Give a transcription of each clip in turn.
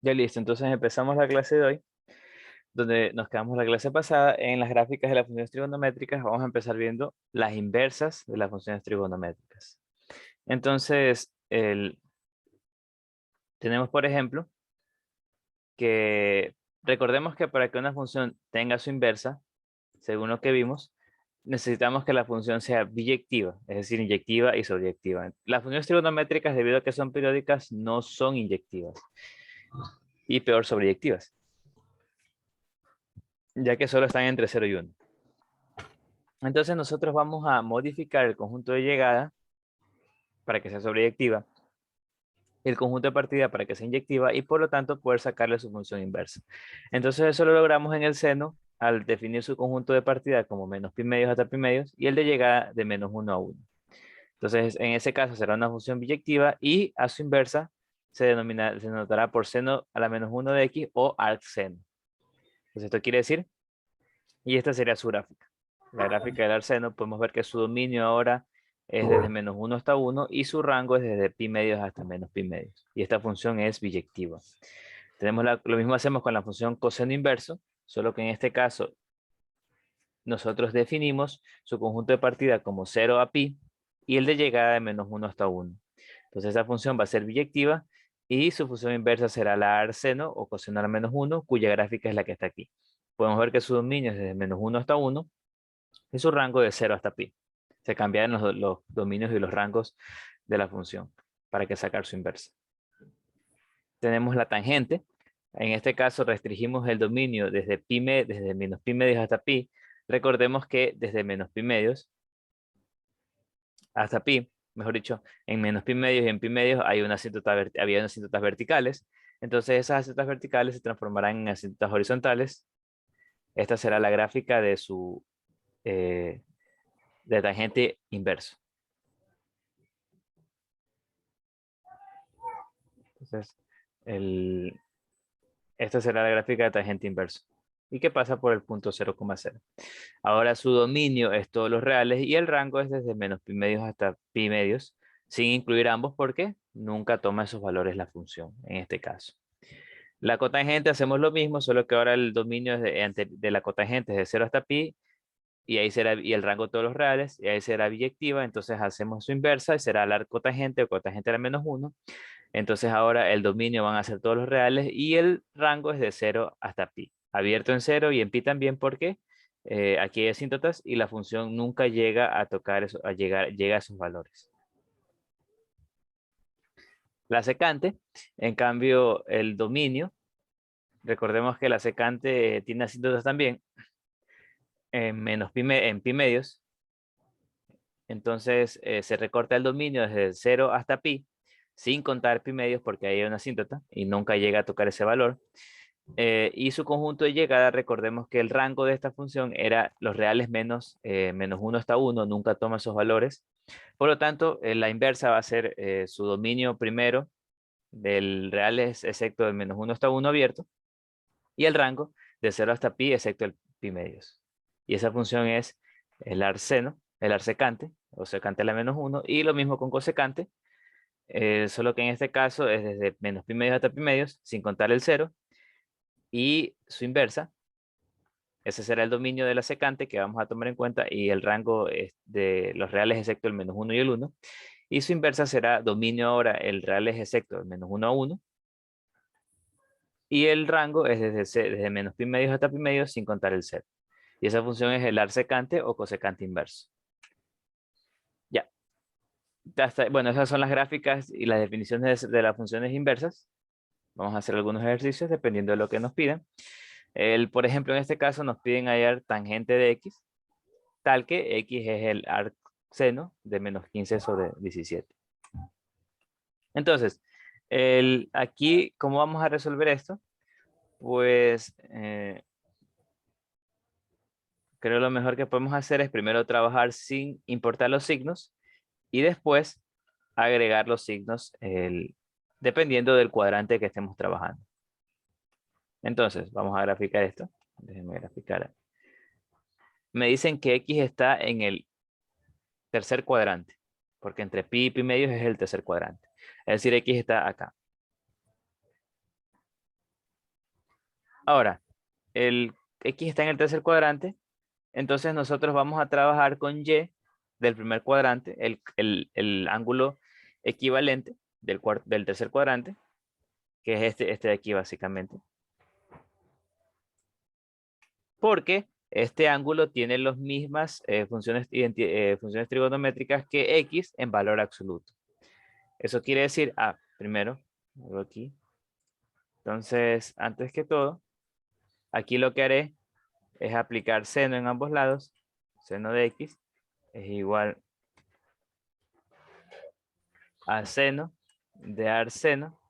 Ya listo, entonces empezamos la clase de hoy, donde nos quedamos la clase pasada en las gráficas de las funciones trigonométricas. Vamos a empezar viendo las inversas de las funciones trigonométricas. Entonces, tenemos, por ejemplo, que recordemos que para que una función tenga su inversa, según lo que vimos, necesitamos que la función sea biyectiva, es decir, inyectiva y sobreyectiva. Las funciones trigonométricas, debido a que son periódicas, no son inyectivas y peor sobreyectivas, ya que solo están entre 0 y 1. Entonces nosotros vamos a modificar el conjunto de llegada para que sea sobreyectiva, el conjunto de partida para que sea inyectiva y por lo tanto poder sacarle su función inversa. Entonces eso lo logramos en el seno al definir su conjunto de partida como menos pi medios hasta pi medios y el de llegada de menos 1 a 1. Entonces en ese caso será una función biyectiva y a su inversa se denotará por seno a la menos 1 de x o arc seno. Entonces esto quiere decir, y esta sería su gráfica. La gráfica del arseno, podemos ver que su dominio ahora es desde menos 1 hasta 1 y su rango es desde pi medios hasta menos pi medios. Y esta función es biyectiva. Tenemos lo mismo hacemos con la función coseno inverso, solo que en este caso nosotros definimos su conjunto de partida como 0 a pi y el de llegada de menos 1 hasta 1. Entonces esa función va a ser biyectiva y su función inversa será la arseno o coseno a la menos 1, cuya gráfica es la que está aquí. Podemos ver que su dominio es desde menos 1 hasta 1 y su rango de 0 hasta pi. Se cambian los dominios y los rangos de la función para que sacar su inversa. Tenemos la tangente. En este caso restringimos el dominio desde menos pi medios hasta pi. Recordemos que desde menos pi medios hasta pi, mejor dicho, en menos pi medios y en pi medios había unas asíntotas verticales. Entonces esas asíntotas verticales se transformarán en asíntotas horizontales. Esta será la gráfica de su de tangente inverso. Entonces, esta será la gráfica de tangente inverso. Y que pasa por el punto 0,0. Ahora su dominio es todos los reales y el rango es desde menos pi medios hasta pi medios, sin incluir ambos porque nunca toma esos valores la función, en este caso. La cotangente hacemos lo mismo, solo que ahora el dominio es de la cotangente es de 0 hasta pi, y ahí será, y el rango de todos los reales, y ahí será biyectiva, entonces hacemos su inversa y será la cotangente o cotangente a la menos 1. Entonces ahora el dominio van a ser todos los reales y el rango es de 0 hasta pi. Abierto en 0 y en pi también porque aquí hay asíntotas y la función nunca llega a tocar eso, llega a esos valores. La secante, en cambio, el dominio, recordemos que la secante tiene asíntotas también en pi medios. Entonces se recorta el dominio desde 0 hasta pi, sin contar pi medios porque ahí hay una asíntota y nunca llega a tocar ese valor. Y su conjunto de llegada, recordemos que el rango de esta función era los reales menos 1 hasta 1, nunca toma esos valores. Por lo tanto, la inversa va a ser su dominio primero del reales excepto del menos 1 hasta 1 abierto y el rango de 0 hasta pi excepto el pi medios. Y esa función es el arseno, el arsecante, o secante a la menos 1, y lo mismo con cosecante, solo que en este caso es desde menos pi medios hasta pi medios, sin contar el 0, y su inversa, ese será el dominio de la secante que vamos a tomar en cuenta, y el rango es de los reales excepto el menos 1 y el 1, y su inversa será dominio ahora el reales excepto el menos 1 a 1, y el rango es desde menos pi medios hasta pi medios sin contar el 0. Y esa función es el arsecante o cosecante inverso. Ya. Bueno, esas son las gráficas y las definiciones de las funciones inversas. Vamos a hacer algunos ejercicios dependiendo de lo que nos pidan. Por ejemplo, en este caso nos piden hallar tangente de x, tal que x es el arcseno de menos 15 sobre 17. Entonces, aquí, ¿cómo vamos a resolver esto? Pues creo lo mejor que podemos hacer es primero trabajar sin importar los signos y después agregar los signos dependiendo del cuadrante que estemos trabajando. Entonces, vamos a graficar esto. Déjenme graficar. Me dicen que X está en el tercer cuadrante, porque entre pi y pi medios es el tercer cuadrante. Es decir, X está acá. Ahora, el X está en el tercer cuadrante, entonces nosotros vamos a trabajar con Y del primer cuadrante, el ángulo equivalente del tercer cuadrante, que es este de aquí básicamente. Porque este ángulo tiene las mismas funciones trigonométricas que X en valor absoluto. Eso quiere decir, primero, hago aquí. Entonces, antes que todo, aquí lo que haré es aplicar seno en ambos lados. Seno de X es igual a seno de arseno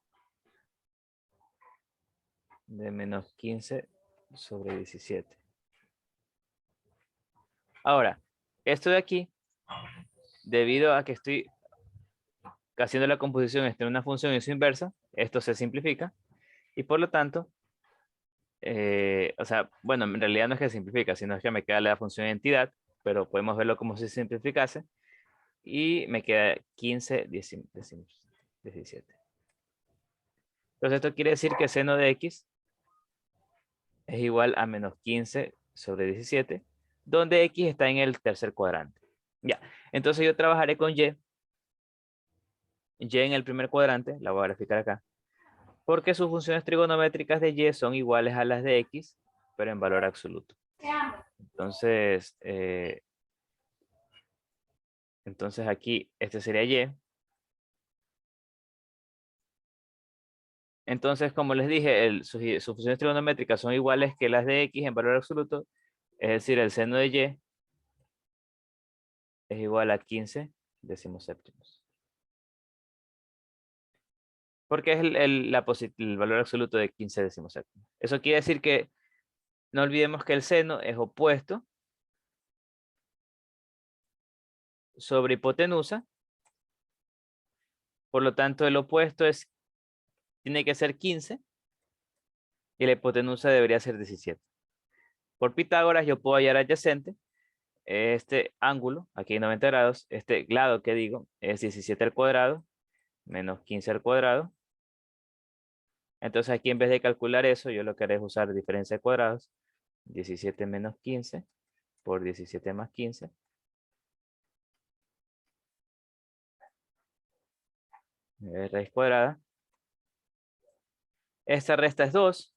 de menos 15 sobre 17. Ahora, esto de aquí, debido a que estoy haciendo la composición entre una función y su inversa, esto se simplifica y por lo tanto, o sea, bueno, en realidad no es que se simplifica, sino es que me queda la función de entidad, pero podemos verlo como si se simplificase y me queda 15 17. Entonces esto quiere decir que seno de X es igual a menos 15 sobre 17, donde X está en el tercer cuadrante. Ya, entonces yo trabajaré con Y. Y en el primer cuadrante, la voy a graficar acá, porque sus funciones trigonométricas de Y son iguales a las de X, pero en valor absoluto. Entonces, aquí este sería Y. Entonces, como les dije, sus funciones trigonométricas son iguales que las de X en valor absoluto, es decir, el seno de Y es igual a 15 decimoséptimos. Porque es el valor absoluto de 15 decimoséptimos. Eso quiere decir que no olvidemos que el seno es opuesto sobre hipotenusa. Por lo tanto, el opuesto tiene que ser 15 y la hipotenusa debería ser 17. Por Pitágoras yo puedo hallar adyacente. Este ángulo, aquí hay 90 grados, este lado que digo es 17 al cuadrado menos 15 al cuadrado. Entonces aquí en vez de calcular eso, yo lo que haré es usar diferencia de cuadrados. 17 menos 15 por 17 más 15. Raíz cuadrada. Esta resta es 2.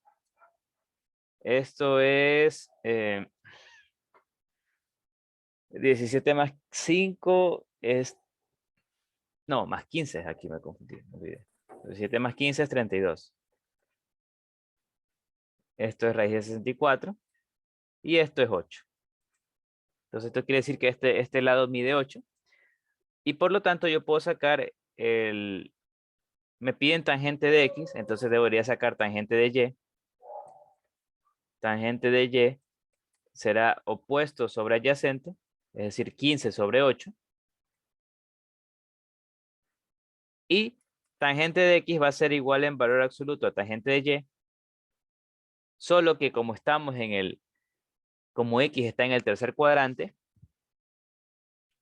Esto es 17 más 5 es... No, más 15 es aquí, me confundí. Me olvidé. 17 más 15 es 32. Esto es raíz de 64. Y esto es 8. Entonces esto quiere decir que este lado mide 8. Y por lo tanto yo puedo sacar me piden tangente de X, entonces debería sacar tangente de Y. Tangente de Y será opuesto sobre adyacente, es decir, 15 sobre 8. Y tangente de X va a ser igual en valor absoluto a tangente de Y. Solo que como como X está en el tercer cuadrante,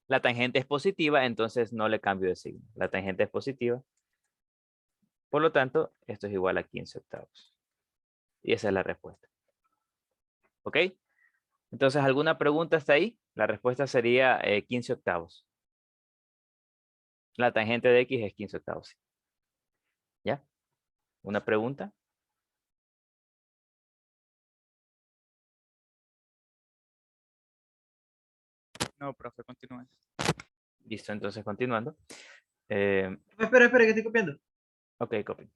la tangente es positiva, entonces no le cambio de signo. La tangente es positiva. Por lo tanto, esto es igual a 15 octavos. Y esa es la respuesta. ¿Ok? Entonces, ¿alguna pregunta hasta ahí? La respuesta sería 15 octavos. La tangente de X es 15 octavos. ¿Ya? ¿Una pregunta? No, profe, continúe. Listo, entonces continuando. Espera, que estoy copiando. Ok, copy.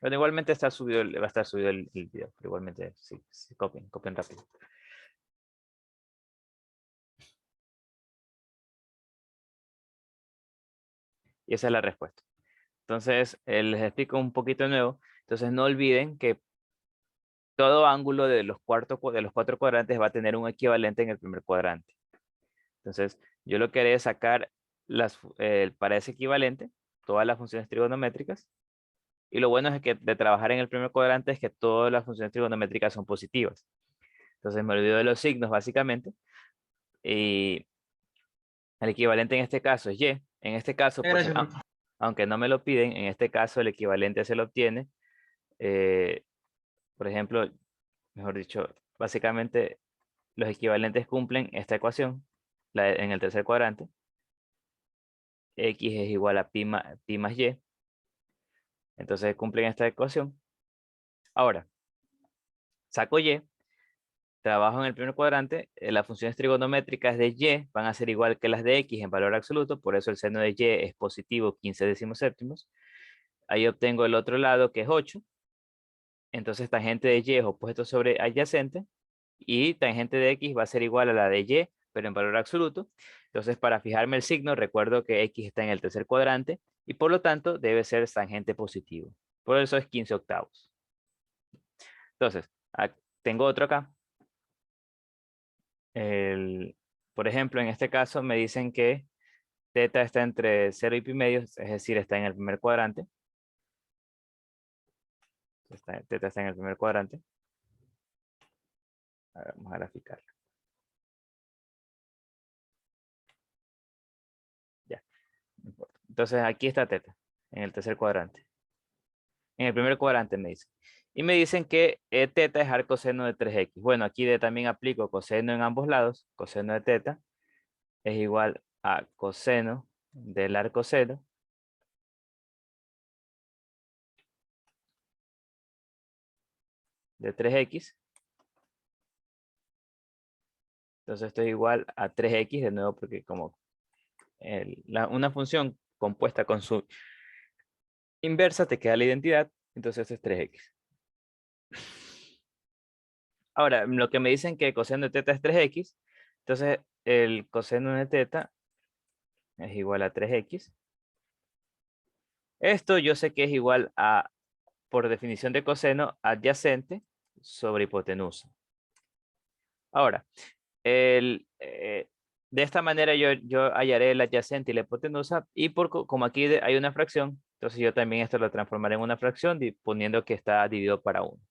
Bueno, igualmente va a estar subido el video, pero igualmente sí, copien rápido. Y esa es la respuesta. Entonces, les explico un poquito de nuevo. Entonces, no olviden que todo ángulo de los cuatro cuadrantes va a tener un equivalente en el primer cuadrante. Entonces, yo lo que haré es sacar para ese equivalente todas las funciones trigonométricas. Y lo bueno es que de trabajar en el primer cuadrante es que todas las funciones trigonométricas son positivas. Entonces, me olvido de los signos básicamente. Y el equivalente en este caso es Y. En este caso, pues, Gracias, profe. aunque no me lo piden, en este caso el equivalente se lo obtiene. Por ejemplo, mejor dicho, básicamente los equivalentes cumplen esta ecuación en el tercer cuadrante. X es igual a pi más y. Entonces cumplen esta ecuación. Ahora, saco y, trabajo en el primer cuadrante, las funciones trigonométricas de y van a ser igual que las de x en valor absoluto, por eso el seno de y es positivo 15 decimoséptimos. Ahí obtengo el otro lado, que es 8. Entonces tangente de y es opuesto sobre adyacente, y tangente de x va a ser igual a la de y, pero en valor absoluto. Entonces, para fijarme el signo, recuerdo que x está en el tercer cuadrante, y por lo tanto debe ser tangente positivo. Por eso es 15 octavos. Entonces, tengo otro acá. Por ejemplo, en este caso me dicen que θ está entre 0 y pi medios, es decir, está en el primer cuadrante. Θ está en el primer cuadrante. A ver, vamos a graficar. Ya, no importa. Entonces aquí está θ, en el tercer cuadrante. En el primer cuadrante me dicen. Y me dicen que θ es arcoseno de 3x. Bueno, aquí también aplico coseno en ambos lados. Coseno de θ es igual a coseno del arcoseno de 3x. Entonces esto es igual a 3x de nuevo, porque como una función compuesta con su inversa te queda la identidad. Entonces esto es 3x. Ahora, lo que me dicen que coseno de θ es 3x. Entonces el coseno de θ es igual a 3x. Esto yo sé que es igual a, por definición de coseno, adyacente sobre hipotenusa. Ahora, de esta manera yo hallaré el adyacente y la hipotenusa, y como aquí hay una fracción, entonces yo también esto lo transformaré en una fracción poniendo que está dividido para 1.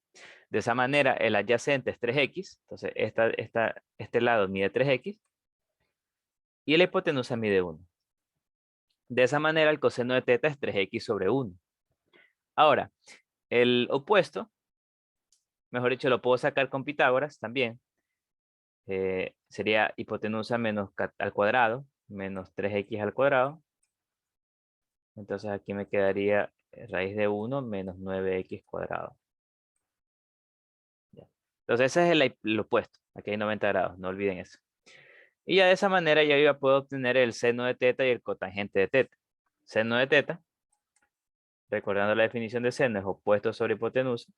De esa manera el adyacente es 3x, entonces este lado mide 3x y la hipotenusa mide 1. De esa manera el coseno de θ es 3x sobre 1. Ahora, el opuesto, mejor dicho, lo puedo sacar con Pitágoras también. Sería hipotenusa menos al cuadrado, menos 3x al cuadrado. Entonces aquí me quedaría raíz de 1 menos 9x cuadrado. Ya. Entonces ese es el opuesto. Aquí hay 90 grados, no olviden eso. Y ya de esa manera ya puedo obtener el seno de θ y el cotangente de θ. Seno de θ, recordando la definición de seno, es opuesto sobre hipotenusa.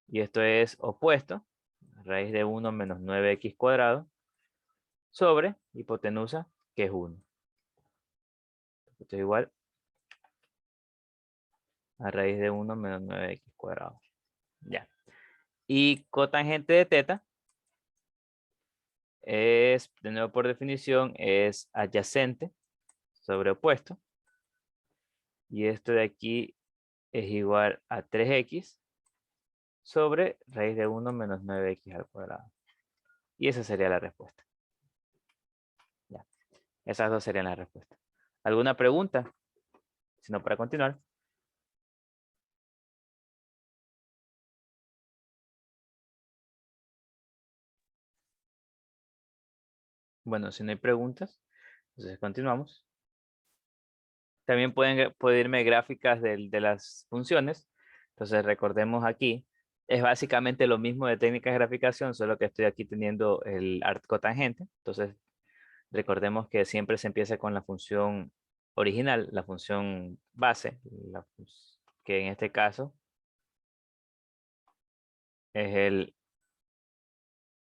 Y esto es opuesto, raíz de 1 menos 9x cuadrado, sobre hipotenusa, que es 1. Esto es igual a raíz de 1 menos 9x cuadrado. Ya. Y cotangente de θ es, de nuevo por definición, es adyacente sobre opuesto. Y esto de aquí es igual a 3x sobre raíz de 1 menos 9x al cuadrado. Y esa sería la respuesta. Ya. Esas dos serían las respuestas. ¿Alguna pregunta? Si no, para continuar. Bueno, si no hay preguntas, entonces continuamos. También pueden pedirme gráficas de las funciones. Entonces recordemos aquí, es básicamente lo mismo de técnicas de graficación, solo que estoy aquí teniendo el arcotangente. Entonces recordemos que siempre se empieza con la función original, la función base, que en este caso es el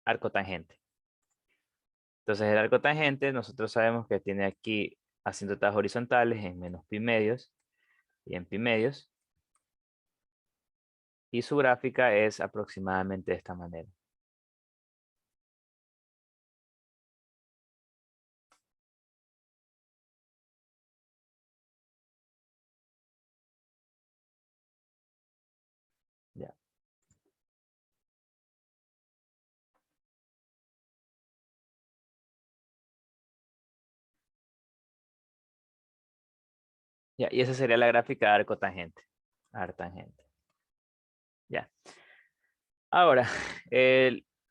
arcotangente. Entonces el arcotangente nosotros sabemos que tiene aquí asíntotas horizontales en menos pi medios y en pi medios. Y su gráfica es aproximadamente de esta manera. Ya. Ya, y esa sería la gráfica de arcotangente. Arctangente. Ya. Ahora,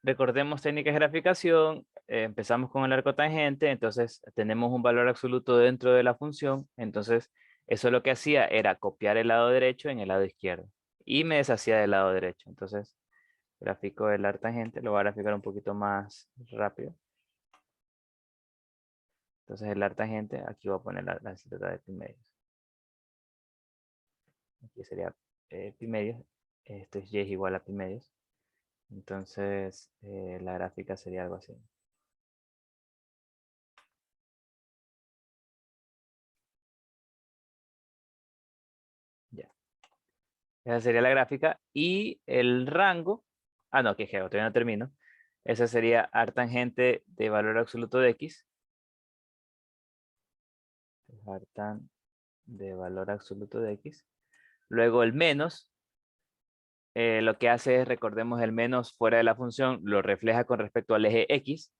recordemos técnicas de graficación, empezamos con el arco tangente, entonces tenemos un valor absoluto dentro de la función, entonces eso lo que hacía era copiar el lado derecho en el lado izquierdo y me deshacía del lado derecho. Entonces, gráfico del arco tangente, lo voy a graficar un poquito más rápido. Entonces el arco tangente, aquí voy a poner la asíntota de pi medios. Aquí sería pi medios, esto es y es igual a pi medios. Entonces, la gráfica sería algo así. Ya. Esa sería la gráfica. Y el rango. Ah, no, que todavía no termino. Esa sería artangente de valor absoluto de x. Artan de valor absoluto de x. Luego el menos. Lo que hace es, recordemos, el menos fuera de la función, lo refleja con respecto al eje x.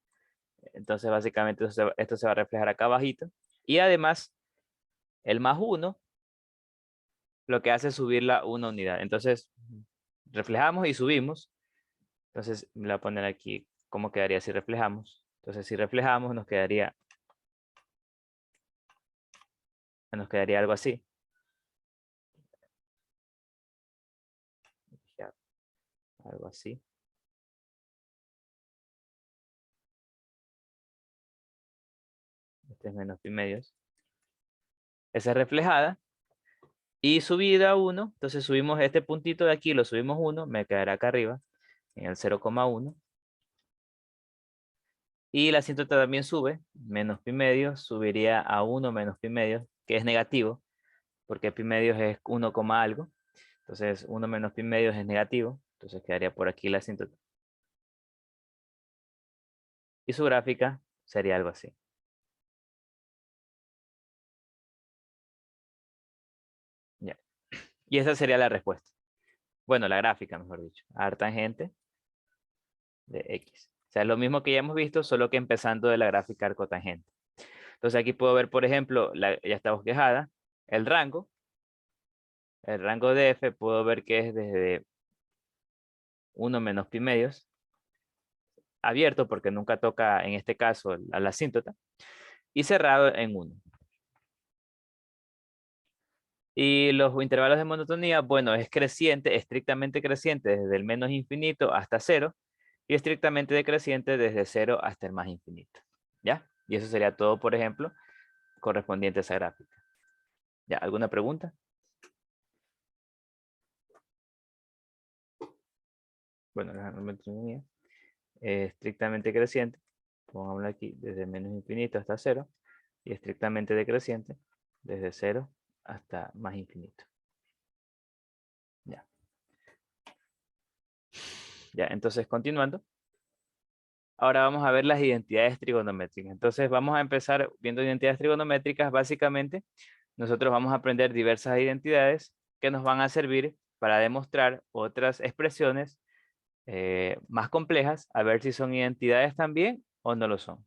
Entonces, básicamente, esto se va a reflejar acá abajito. Y además, el más 1 lo que hace es subirla una unidad. Entonces, reflejamos y subimos. Entonces, me la voy a poner aquí cómo quedaría si reflejamos. Entonces, si reflejamos, nos quedaría algo así. Ya, algo así. Este es menos pi medios. Esa es reflejada. Y subida 1. Entonces, subimos este puntito de aquí, lo subimos 1. Me quedará acá arriba, en el 0,1. Y la asíntota también sube. Menos pi medios subiría a 1 menos pi medios, que es negativo, porque pi medios es 1, algo. Entonces, 1 menos pi medios es negativo. Entonces, quedaría por aquí la asíntota. Y su gráfica sería algo así. Ya. Y esa sería la respuesta. Bueno, la gráfica, mejor dicho. Artangente de x. O sea, es lo mismo que ya hemos visto, solo que empezando de la gráfica arcotangente. Entonces aquí puedo ver, por ejemplo, ya está bosquejada, el rango. El rango de f puedo ver que es desde 1 menos pi medios. Abierto porque nunca toca, en este caso, a la asíntota. Y cerrado en 1. Y los intervalos de monotonía, bueno, es creciente, estrictamente creciente desde el menos infinito hasta 0 y estrictamente decreciente desde 0 hasta el más infinito. ¿Ya? Y eso sería todo, por ejemplo, correspondiente a esa gráfica. ¿Ya? ¿Alguna pregunta? Bueno, la monotonía es estrictamente creciente, pongámoslo aquí, desde menos infinito hasta 0 y estrictamente decreciente desde 0 hasta más infinito. Ya. Ya, entonces continuando. Ahora vamos a ver las identidades trigonométricas. Entonces vamos a empezar viendo identidades trigonométricas. Básicamente, nosotros vamos a aprender diversas identidades que nos van a servir para demostrar otras expresiones más complejas, a ver si son identidades también o no lo son.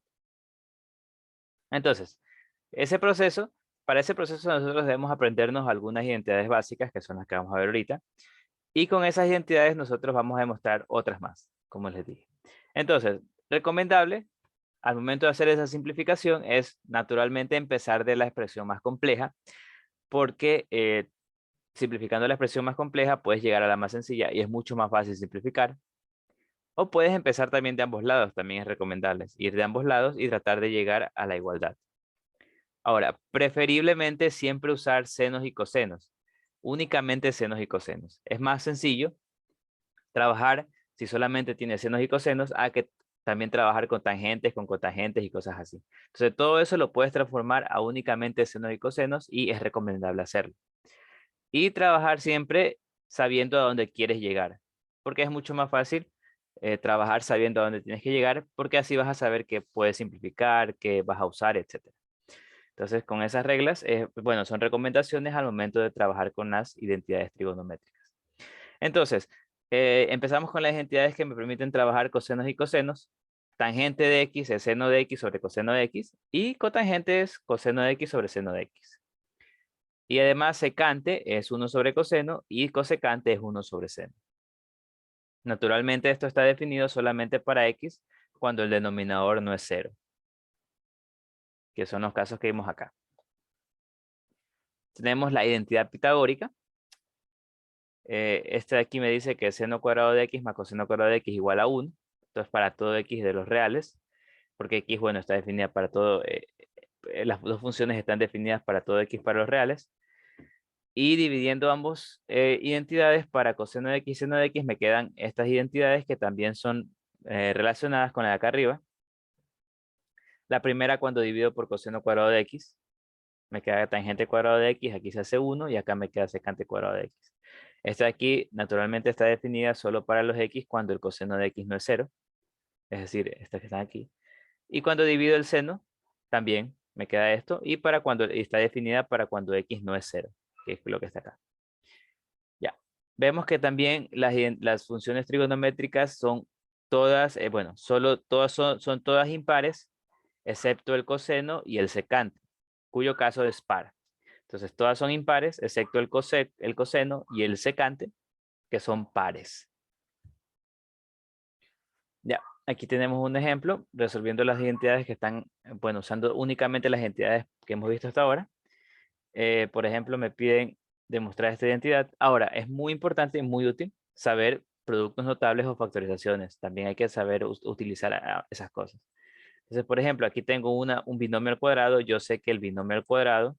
Entonces, para ese proceso nosotros debemos aprendernos algunas identidades básicas, que son las que vamos a ver ahorita. Y con esas identidades nosotros vamos a demostrar otras más, como les dije. Entonces, recomendable al momento de hacer esa simplificación es naturalmente empezar de la expresión más compleja, porque simplificando la expresión más compleja puedes llegar a la más sencilla y es mucho más fácil simplificar. O puedes empezar también de ambos lados, también es recomendable ir de ambos lados y tratar de llegar a la igualdad. Ahora, preferiblemente siempre usar senos y cosenos, únicamente senos y cosenos. Es más sencillo trabajar si solamente tienes senos y cosenos a que también trabajar con tangentes, con cotangentes y cosas así. Entonces todo eso lo puedes transformar a únicamente senos y cosenos y es recomendable hacerlo. Y trabajar siempre sabiendo a dónde quieres llegar, porque es mucho más fácil trabajar sabiendo a dónde tienes que llegar, porque así vas a saber qué puedes simplificar, qué vas a usar, etc. Entonces con esas reglas, bueno, son recomendaciones al momento de trabajar con las identidades trigonométricas. Entonces, empezamos con las identidades que me permiten trabajar cosenos y cosenos. Tangente de x es seno de x sobre coseno de x. Y cotangente es coseno de x sobre seno de x. Y además secante es 1 sobre coseno y cosecante es 1 sobre seno. Naturalmente esto está definido solamente para x cuando el denominador no es 0. Que son los casos que vimos acá. Tenemos la identidad pitagórica. Este de aquí me dice que seno cuadrado de x más coseno cuadrado de x igual a 1. Entonces para todo x de los reales. Porque x, bueno, está definida para todo. Las dos funciones están definidas para todo x para los reales. Y dividiendo ambos identidades para coseno de x y seno de x me quedan estas identidades que también son relacionadas con la de acá arriba. La primera cuando divido por coseno cuadrado de x, me queda tangente cuadrado de x, aquí se hace 1 y acá me queda secante cuadrado de x. Esta de aquí naturalmente está definida solo para los x cuando el coseno de x no es 0, es decir, estas que están aquí. Y cuando divido el seno, también me queda esto, y está definida para cuando x no es 0, que es lo que está acá. Ya. Vemos que también las funciones trigonométricas son todas, bueno, son todas impares, excepto el coseno y el secante, cuyo caso es par. Entonces, todas son impares, excepto el coseno y el secante, que son pares. Ya, aquí tenemos un ejemplo resolviendo las identidades que están, bueno, usando únicamente las identidades que hemos visto hasta ahora. Por ejemplo, me piden demostrar esta identidad. Ahora, es muy importante y muy útil saber productos notables o factorizaciones. También hay que saber utilizar esas cosas. Entonces, por ejemplo, aquí tengo un binomio al cuadrado. Yo sé que el binomio al cuadrado,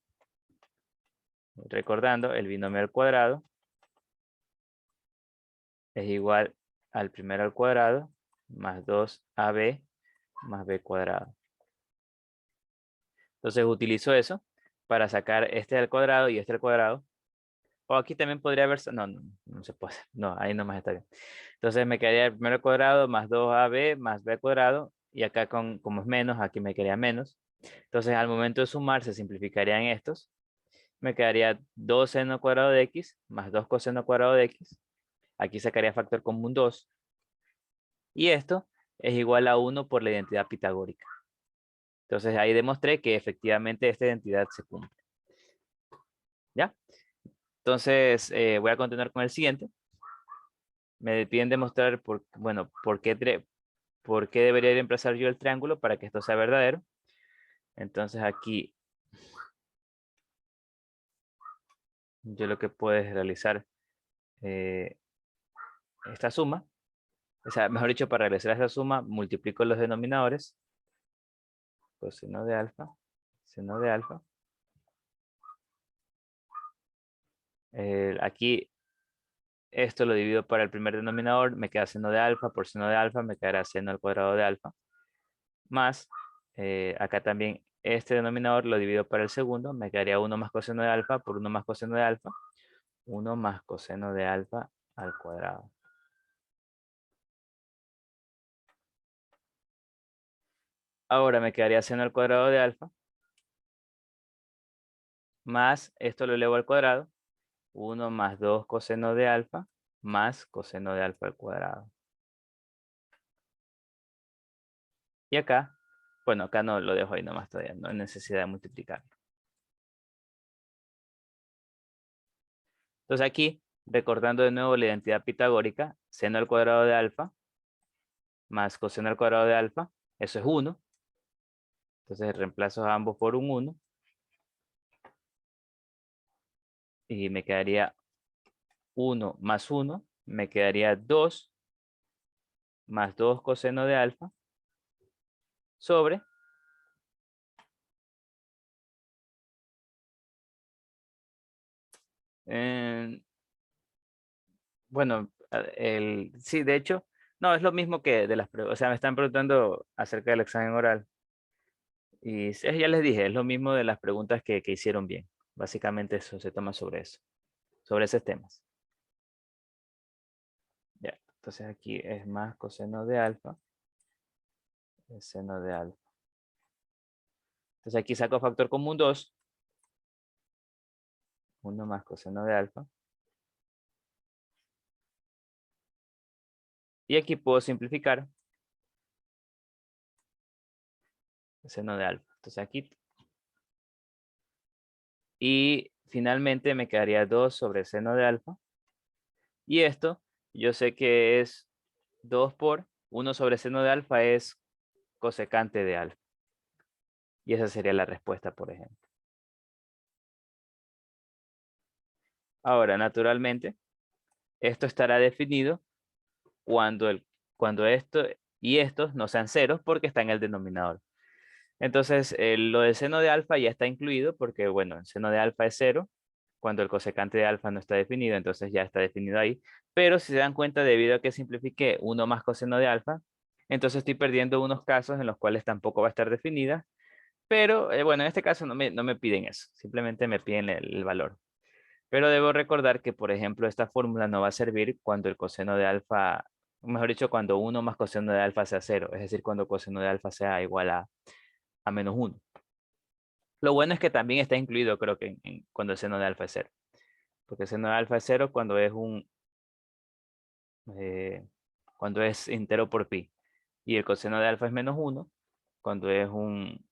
recordando, el binomio al cuadrado es igual al primero al cuadrado más 2ab más b cuadrado. Entonces utilizo eso para sacar este al cuadrado y este al cuadrado. O aquí también podría haber... No se puede. No, ahí nomás está bien. Entonces me quedaría el primero al cuadrado más 2ab más b cuadrado. Y acá como es menos, aquí me quedaría menos. Entonces al momento de sumar se simplificarían estos. Me quedaría 2 seno cuadrado de x más 2 coseno cuadrado de x. Aquí sacaría factor común 2. Y esto es igual a 1 por la identidad pitagórica. Entonces ahí demostré que efectivamente esta identidad se cumple. ¿Ya? Entonces voy a continuar con el siguiente. Me piden demostrar por qué debería reemplazar yo el triángulo para que esto sea verdadero. Entonces aquí yo lo que puedo es realizar esta suma. O sea, mejor dicho, para realizar esta suma multiplico los denominadores. Coseno de alfa, seno de alfa. Aquí esto lo divido para el primer denominador, me queda seno de alfa, por seno de alfa me quedará seno al cuadrado de alfa. Más, acá también este denominador lo divido para el segundo, me quedaría 1 más coseno de alfa por 1 más coseno de alfa. 1 más coseno de alfa al cuadrado. Ahora me quedaría seno al cuadrado de alfa. Más, esto lo elevo al cuadrado. 1 más 2 coseno de alfa más coseno de alfa al cuadrado. Y acá, bueno, acá no lo dejo ahí nomás todavía, no hay necesidad de multiplicarlo. Entonces aquí, recordando de nuevo la identidad pitagórica, seno al cuadrado de alfa más coseno al cuadrado de alfa, eso es 1. Entonces reemplazo a ambos por un 1. Y me quedaría 1 más 1, me quedaría 2 más 2 coseno de alfa sobre bueno, sí, de hecho, no, es lo mismo que de las preguntas. O sea, me están preguntando acerca del examen oral. Y ya les dije, es lo mismo de las preguntas que hicieron bien. Básicamente eso se toma sobre eso, sobre esos temas. Ya, entonces aquí es más coseno de alfa, es seno de alfa. Entonces aquí saco factor común 2. 1 más coseno de alfa. Y aquí puedo simplificar el seno de alfa. Entonces aquí. Y finalmente me quedaría 2 sobre seno de alfa. Y esto yo sé que es 2 por 1 sobre seno de alfa es cosecante de alfa. Y esa sería la respuesta, por ejemplo. Ahora, naturalmente, esto estará definido cuando esto y estos no sean ceros porque está en el denominador. Entonces, lo del seno de alfa ya está incluido porque, bueno, el seno de alfa es 0 cuando el cosecante de alfa no está definido, entonces ya está definido ahí. Pero si se dan cuenta, debido a que simplifiqué 1 más coseno de alfa, entonces estoy perdiendo unos casos en los cuales tampoco va a estar definida. Pero, bueno, en este caso no me piden eso, simplemente me piden el valor. Pero debo recordar que, por ejemplo, esta fórmula no va a servir cuando el coseno de alfa, mejor dicho, cuando 1 más coseno de alfa sea 0, es decir, cuando coseno de alfa sea igual a menos 1. Lo bueno es que también está incluido, creo que, cuando el seno de alfa es 0. Porque el seno de alfa es 0 cuando es cuando es entero por pi. Y el coseno de alfa es menos 1 cuando es un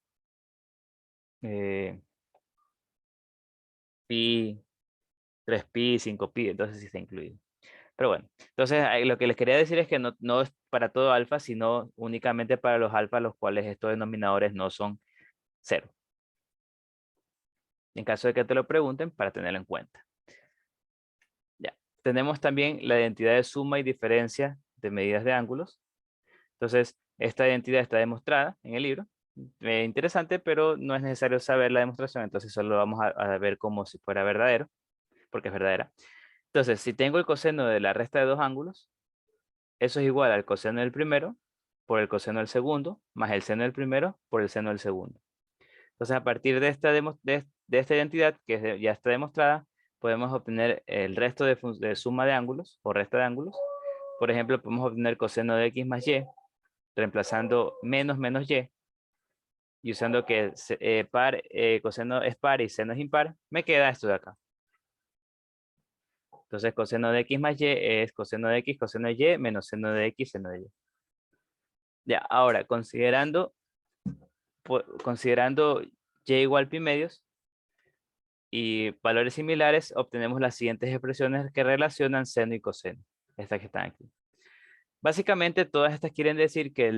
pi, 3pi, 5pi, entonces sí está incluido. Pero bueno, entonces lo que les quería decir es que no es para todo alfa, sino únicamente para los alfa, los cuales estos denominadores no son 0. En caso de que te lo pregunten, para tenerlo en cuenta. Ya. Tenemos también la identidad de suma y diferencia de medidas de ángulos. Entonces, esta identidad está demostrada en el libro. Interesante, pero no es necesario saber la demostración, entonces solo vamos a ver como si fuera verdadero, porque es verdadera. Entonces, si tengo el coseno de la resta de dos ángulos, eso es igual al coseno del primero por el coseno del segundo, más el seno del primero por el seno del segundo. Entonces, a partir de esta identidad, que ya está demostrada, podemos obtener el resto de suma de ángulos o resta de ángulos. Por ejemplo, podemos obtener coseno de x más y, reemplazando menos y, y usando que coseno es par y seno es impar, me queda esto de acá. Entonces, coseno de x más y es coseno de x, coseno de y, menos seno de x, seno de y. Ya, ahora, considerando y igual pi medios y valores similares, obtenemos las siguientes expresiones que relacionan seno y coseno. Estas que están aquí. Básicamente, todas estas quieren decir que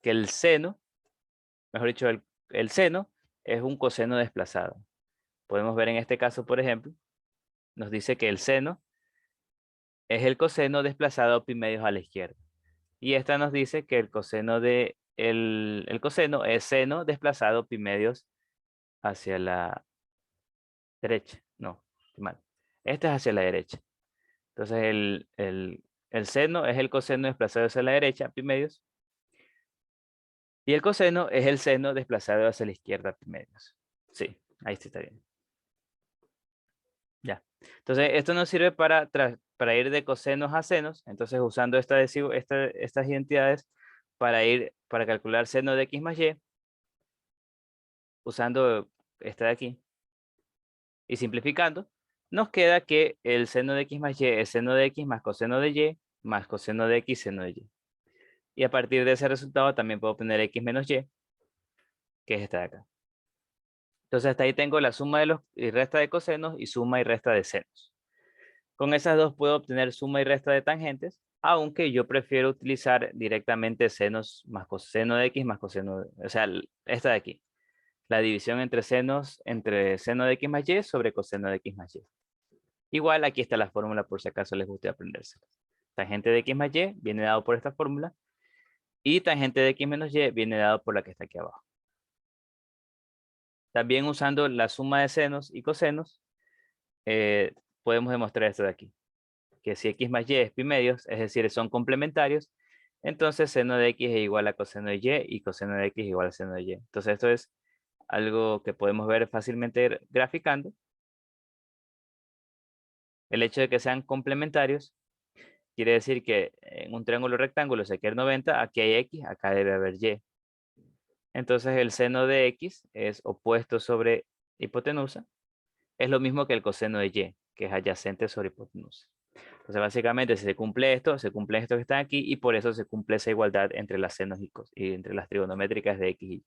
el seno, mejor dicho, el seno es un coseno desplazado. Podemos ver en este caso, por ejemplo, nos dice que el seno es el coseno desplazado pi medios a la izquierda. Y esta nos dice que el coseno el coseno es seno desplazado pi medios hacia la derecha. No, estoy mal. Este es hacia la derecha. Entonces el seno es el coseno desplazado hacia la derecha, pi medios. Y el coseno es el seno desplazado hacia la izquierda, pi medios. Sí, ahí está bien. Ya. Entonces, esto nos sirve para ir de cosenos a senos. Entonces, usando estas identidades para calcular seno de x más y, usando esta de aquí, y simplificando, nos queda que el seno de x más y es seno de x más coseno de y, más coseno de x seno de y. Y a partir de ese resultado también puedo obtener x menos y, que es esta de acá. Entonces, hasta ahí tengo la suma y resta de cosenos y suma y resta de senos. Con esas dos puedo obtener suma y resta de tangentes, aunque yo prefiero utilizar directamente senos más coseno de x más coseno o sea, esta de aquí. La división entre seno de x más y sobre coseno de x más y. Igual aquí está la fórmula por si acaso les guste aprendérsela. Tangente de x más y viene dado por esta fórmula y tangente de x menos y viene dado por la que está aquí abajo. También usando la suma de senos y cosenos podemos demostrar esto de aquí. Que si x más y es pi medios, es decir, son complementarios, entonces seno de x es igual a coseno de y coseno de x es igual a seno de y. Entonces esto es algo que podemos ver fácilmente graficando. El hecho de que sean complementarios quiere decir que en un triángulo rectángulo, si aquí hay 90, aquí hay x, acá debe haber y. Entonces el seno de x es opuesto sobre hipotenusa. Es lo mismo que el coseno de y, que es adyacente sobre hipotenusa. Entonces, básicamente, si se cumple esto, se cumplen estos que están aquí, y por eso se cumple esa igualdad entre las senos y entre las trigonométricas de x y y.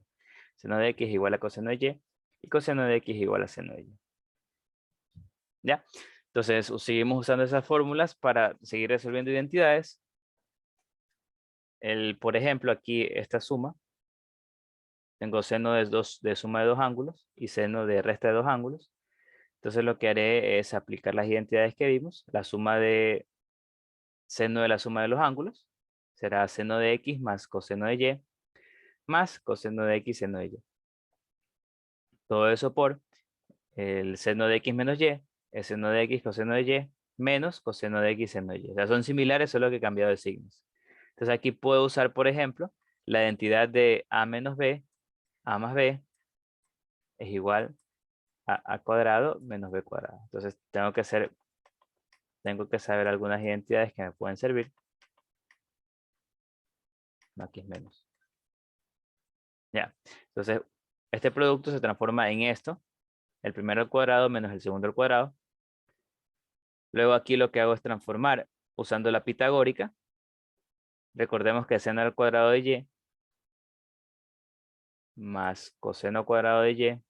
Seno de x es igual a coseno de y coseno de x es igual a seno de y. ¿Ya? Entonces, seguimos usando esas fórmulas para seguir resolviendo identidades. por ejemplo, aquí esta suma. Tengo seno de suma de dos ángulos y seno de resta de dos ángulos. Entonces lo que haré es aplicar las identidades que vimos. La suma de seno de la suma de los ángulos será seno de x más coseno de y más coseno de x seno de y. Todo eso por el seno de x menos y, el seno de x coseno de y, menos coseno de x seno de y. O sea, son similares, solo que he cambiado de signos. Entonces aquí puedo usar, por ejemplo, la identidad de a menos b, a más b, es igual a cuadrado menos b cuadrado. Entonces tengo que saber algunas identidades que me pueden servir. No, aquí es menos. Ya. Entonces, este producto se transforma en esto. El primero al cuadrado menos el segundo al cuadrado. Luego aquí lo que hago es transformar usando la pitagórica. Recordemos que seno al cuadrado de y más coseno cuadrado de y es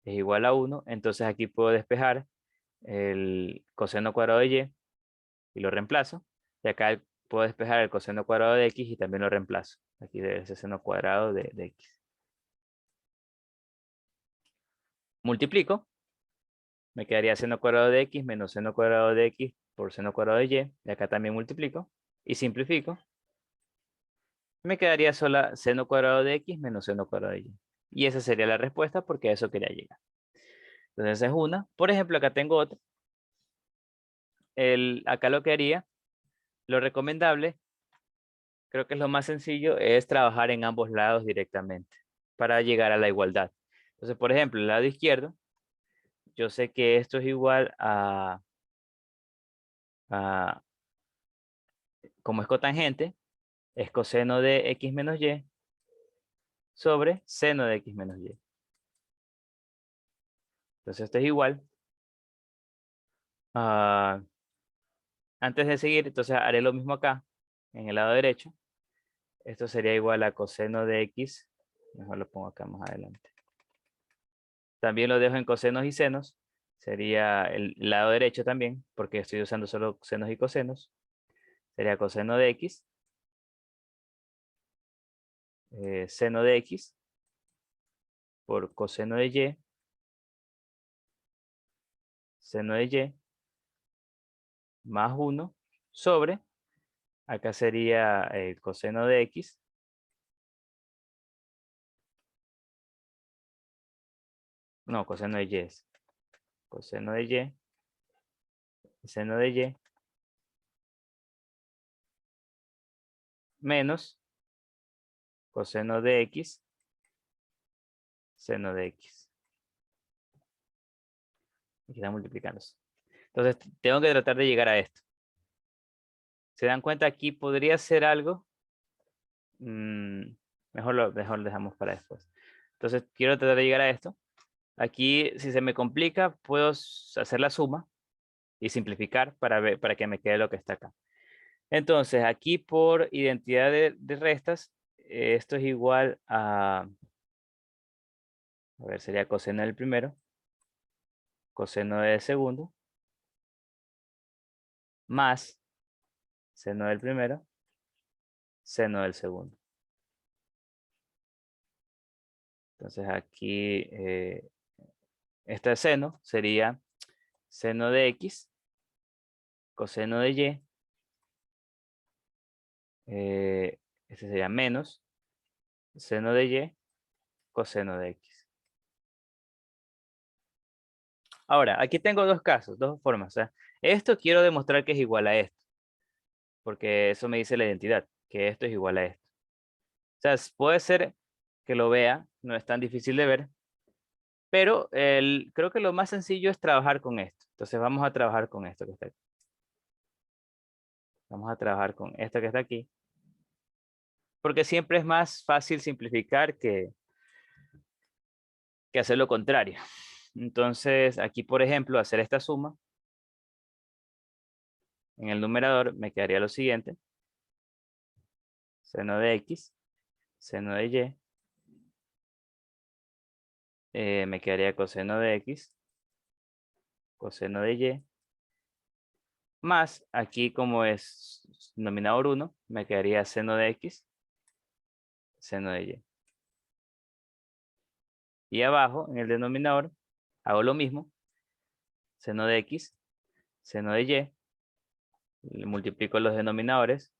igual a 1. Entonces aquí puedo despejar el coseno cuadrado de y lo reemplazo. Y acá puedo despejar el coseno cuadrado de x y también lo reemplazo. Aquí debe ser seno cuadrado de x. Multiplico. Me quedaría seno cuadrado de x menos seno cuadrado de x por seno cuadrado de y. Y acá también multiplico. Y simplifico. Me quedaría sola seno cuadrado de x menos seno cuadrado de y. Y esa sería la respuesta porque a eso quería llegar. Entonces esa es una. Por ejemplo, acá tengo otra. Acá lo que haría, lo recomendable, creo que es lo más sencillo, es trabajar en ambos lados directamente para llegar a la igualdad. Entonces, por ejemplo, el lado izquierdo, yo sé que esto es igual como es cotangente, es coseno de x menos y sobre seno de x menos y. Entonces esto es igual. Antes de seguir, entonces haré lo mismo acá, en el lado derecho. Esto sería igual a coseno de x. Mejor lo pongo acá más adelante. También lo dejo en cosenos y senos. Sería el lado derecho también, porque estoy usando solo senos y cosenos. Sería coseno de x. Seno de x por coseno de y. Seno de y. Más 1 sobre. Acá sería el coseno de x. No, coseno de y es. Coseno de y. Seno de y. Menos coseno de x. Seno de x. Aquí está multiplicándose. Entonces, tengo que tratar de llegar a esto. ¿Se dan cuenta? Aquí podría ser algo. Mejor lo dejamos para después. Entonces, quiero tratar de llegar a esto. Aquí, si se me complica, puedo hacer la suma y simplificar para que me quede lo que está acá. Entonces, aquí por identidad de restas, esto es igual a ver, sería coseno del primero, coseno del segundo, más seno del primero, seno del segundo. Entonces aquí, este seno sería seno de x, coseno de y, este sería menos seno de y, coseno de x. Ahora, aquí tengo dos casos, dos formas. Esto quiero demostrar que es igual a esto, porque eso me dice la identidad, que esto es igual a esto. O sea, puede ser que lo vea, no es tan difícil de ver, pero creo que lo más sencillo es trabajar con esto. Entonces vamos a trabajar con esto que está aquí. Vamos a trabajar con esto que está aquí. Porque siempre es más fácil simplificar que hacer lo contrario. Entonces, aquí, por ejemplo, hacer esta suma. En el numerador me quedaría lo siguiente. Seno de x, seno de y. Me quedaría coseno de x, coseno de y. Más, aquí como es tercios. Denominador 1 me quedaría seno de x, seno de y. Y abajo, en el denominador, hago lo mismo. Seno de x, seno de y. Le multiplico los denominadores.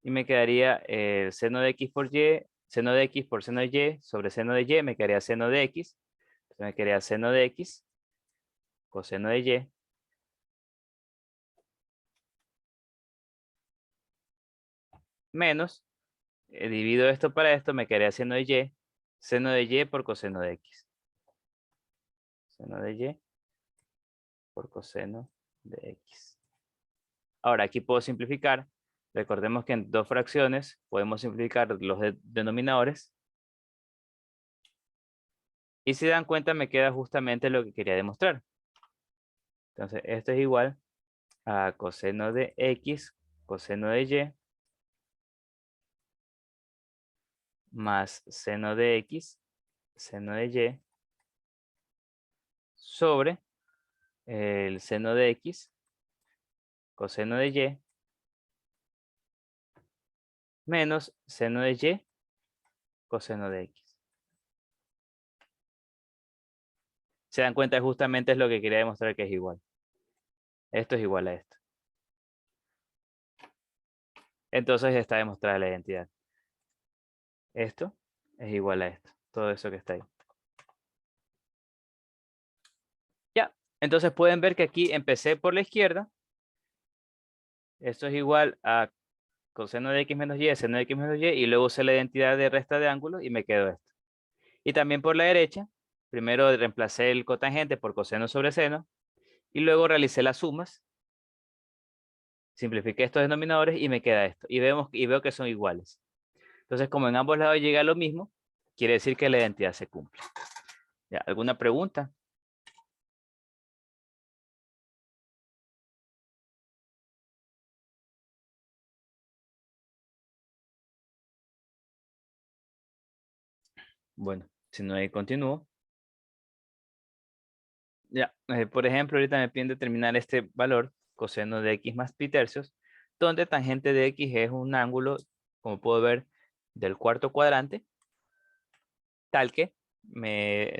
Y me quedaría seno de x por y, seno de x por seno de y, sobre seno de y, me quedaría seno de x. Entonces me quedaría seno de x, coseno de y. Menos, divido esto para esto, me quedaría seno de y por coseno de x. Seno de y por coseno de x. Ahora, aquí puedo simplificar. Recordemos que en dos fracciones podemos simplificar los denominadores. Y si dan cuenta, me queda justamente lo que quería demostrar. Entonces, esto es igual a coseno de x, coseno de y, más seno de x, seno de y, sobre el seno de x, coseno de y, menos seno de y, coseno de x. Se dan cuenta, justamente es lo que quería demostrar, que es igual. Esto es igual a esto. Entonces está demostrada la identidad. Esto es igual a esto. Todo eso que está ahí. Ya. Entonces pueden ver que aquí empecé por la izquierda. Esto es igual a coseno de x menos y, seno de x menos y. Y luego usé la identidad de resta de ángulos y me quedó esto. Y también por la derecha. Primero reemplacé el cotangente por coseno sobre seno. Y luego realicé las sumas. Simplifiqué estos denominadores y me queda esto. Y veo que son iguales. Entonces, como en ambos lados llega a lo mismo, quiere decir que la identidad se cumple. ¿Ya? ¿Alguna pregunta? Bueno, si no hay, continúo. Ya, por ejemplo, ahorita me piden determinar este valor, coseno de x más pi tercios, donde tangente de x es un ángulo, como puedo ver, del cuarto cuadrante, tal que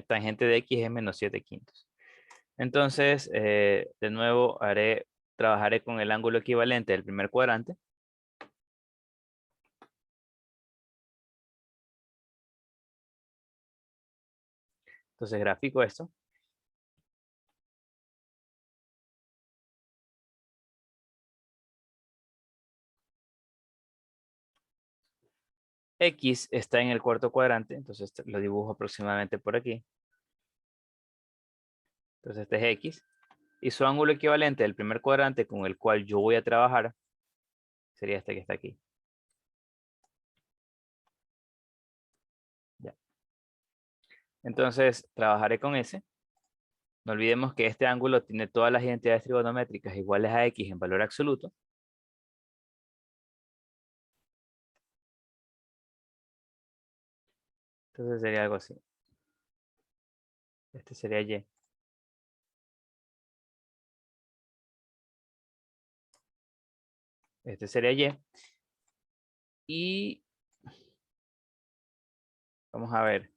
tangente de x es menos 7 quintos. Entonces, de nuevo, trabajaré con el ángulo equivalente del primer cuadrante. Entonces, grafico esto. X está en el cuarto cuadrante, entonces lo dibujo aproximadamente por aquí. Entonces este es X. Y su ángulo equivalente del primer cuadrante con el cual yo voy a trabajar sería este que está aquí. Ya. Entonces trabajaré con ese. No olvidemos que este ángulo tiene todas las identidades trigonométricas iguales a X en valor absoluto. Entonces sería algo así. Este sería Y. Este sería Y. Y vamos a ver.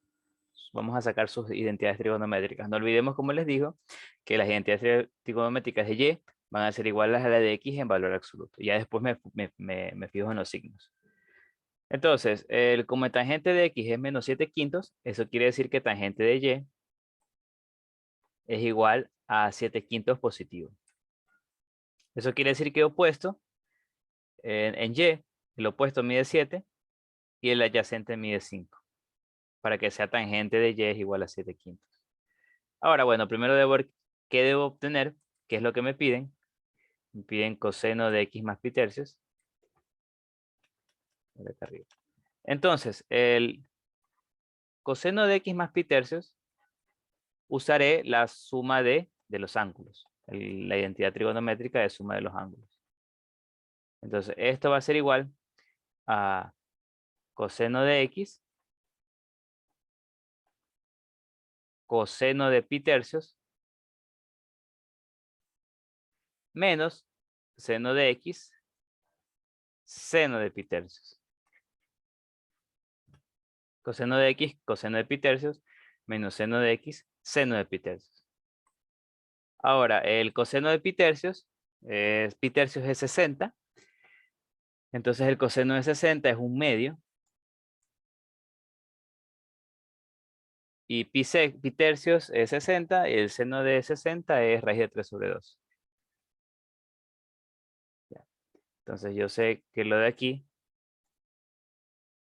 Vamos a sacar sus identidades trigonométricas. No olvidemos, como les digo, que las identidades trigonométricas de Y van a ser iguales a la de X en valor absoluto. Ya después me fijo en los signos. Entonces, como tangente de X es menos 7 quintos, eso quiere decir que tangente de Y es igual a 7 quintos positivo. Eso quiere decir que opuesto, en Y, el opuesto mide 7 y el adyacente mide 5. Para que sea tangente de Y es igual a 7 quintos. Ahora, bueno, primero debo ver qué debo obtener, qué es lo que me piden. Me piden coseno de X más pi tercios. Entonces, el coseno de X más pi tercios, usaré la suma de los ángulos. La identidad trigonométrica de suma de los ángulos. Entonces, esto va a ser igual a coseno de X, coseno de pi tercios, menos seno de X, seno de pi tercios. Coseno de x, coseno de pi tercios, menos seno de x, seno de pi tercios. Ahora, el coseno de pi tercios es 60. Entonces el coseno de 60 es 1/2. Y pi tercios es 60 y el seno de 60 es raíz de 3 sobre 2. Ya. Entonces yo sé que lo de aquí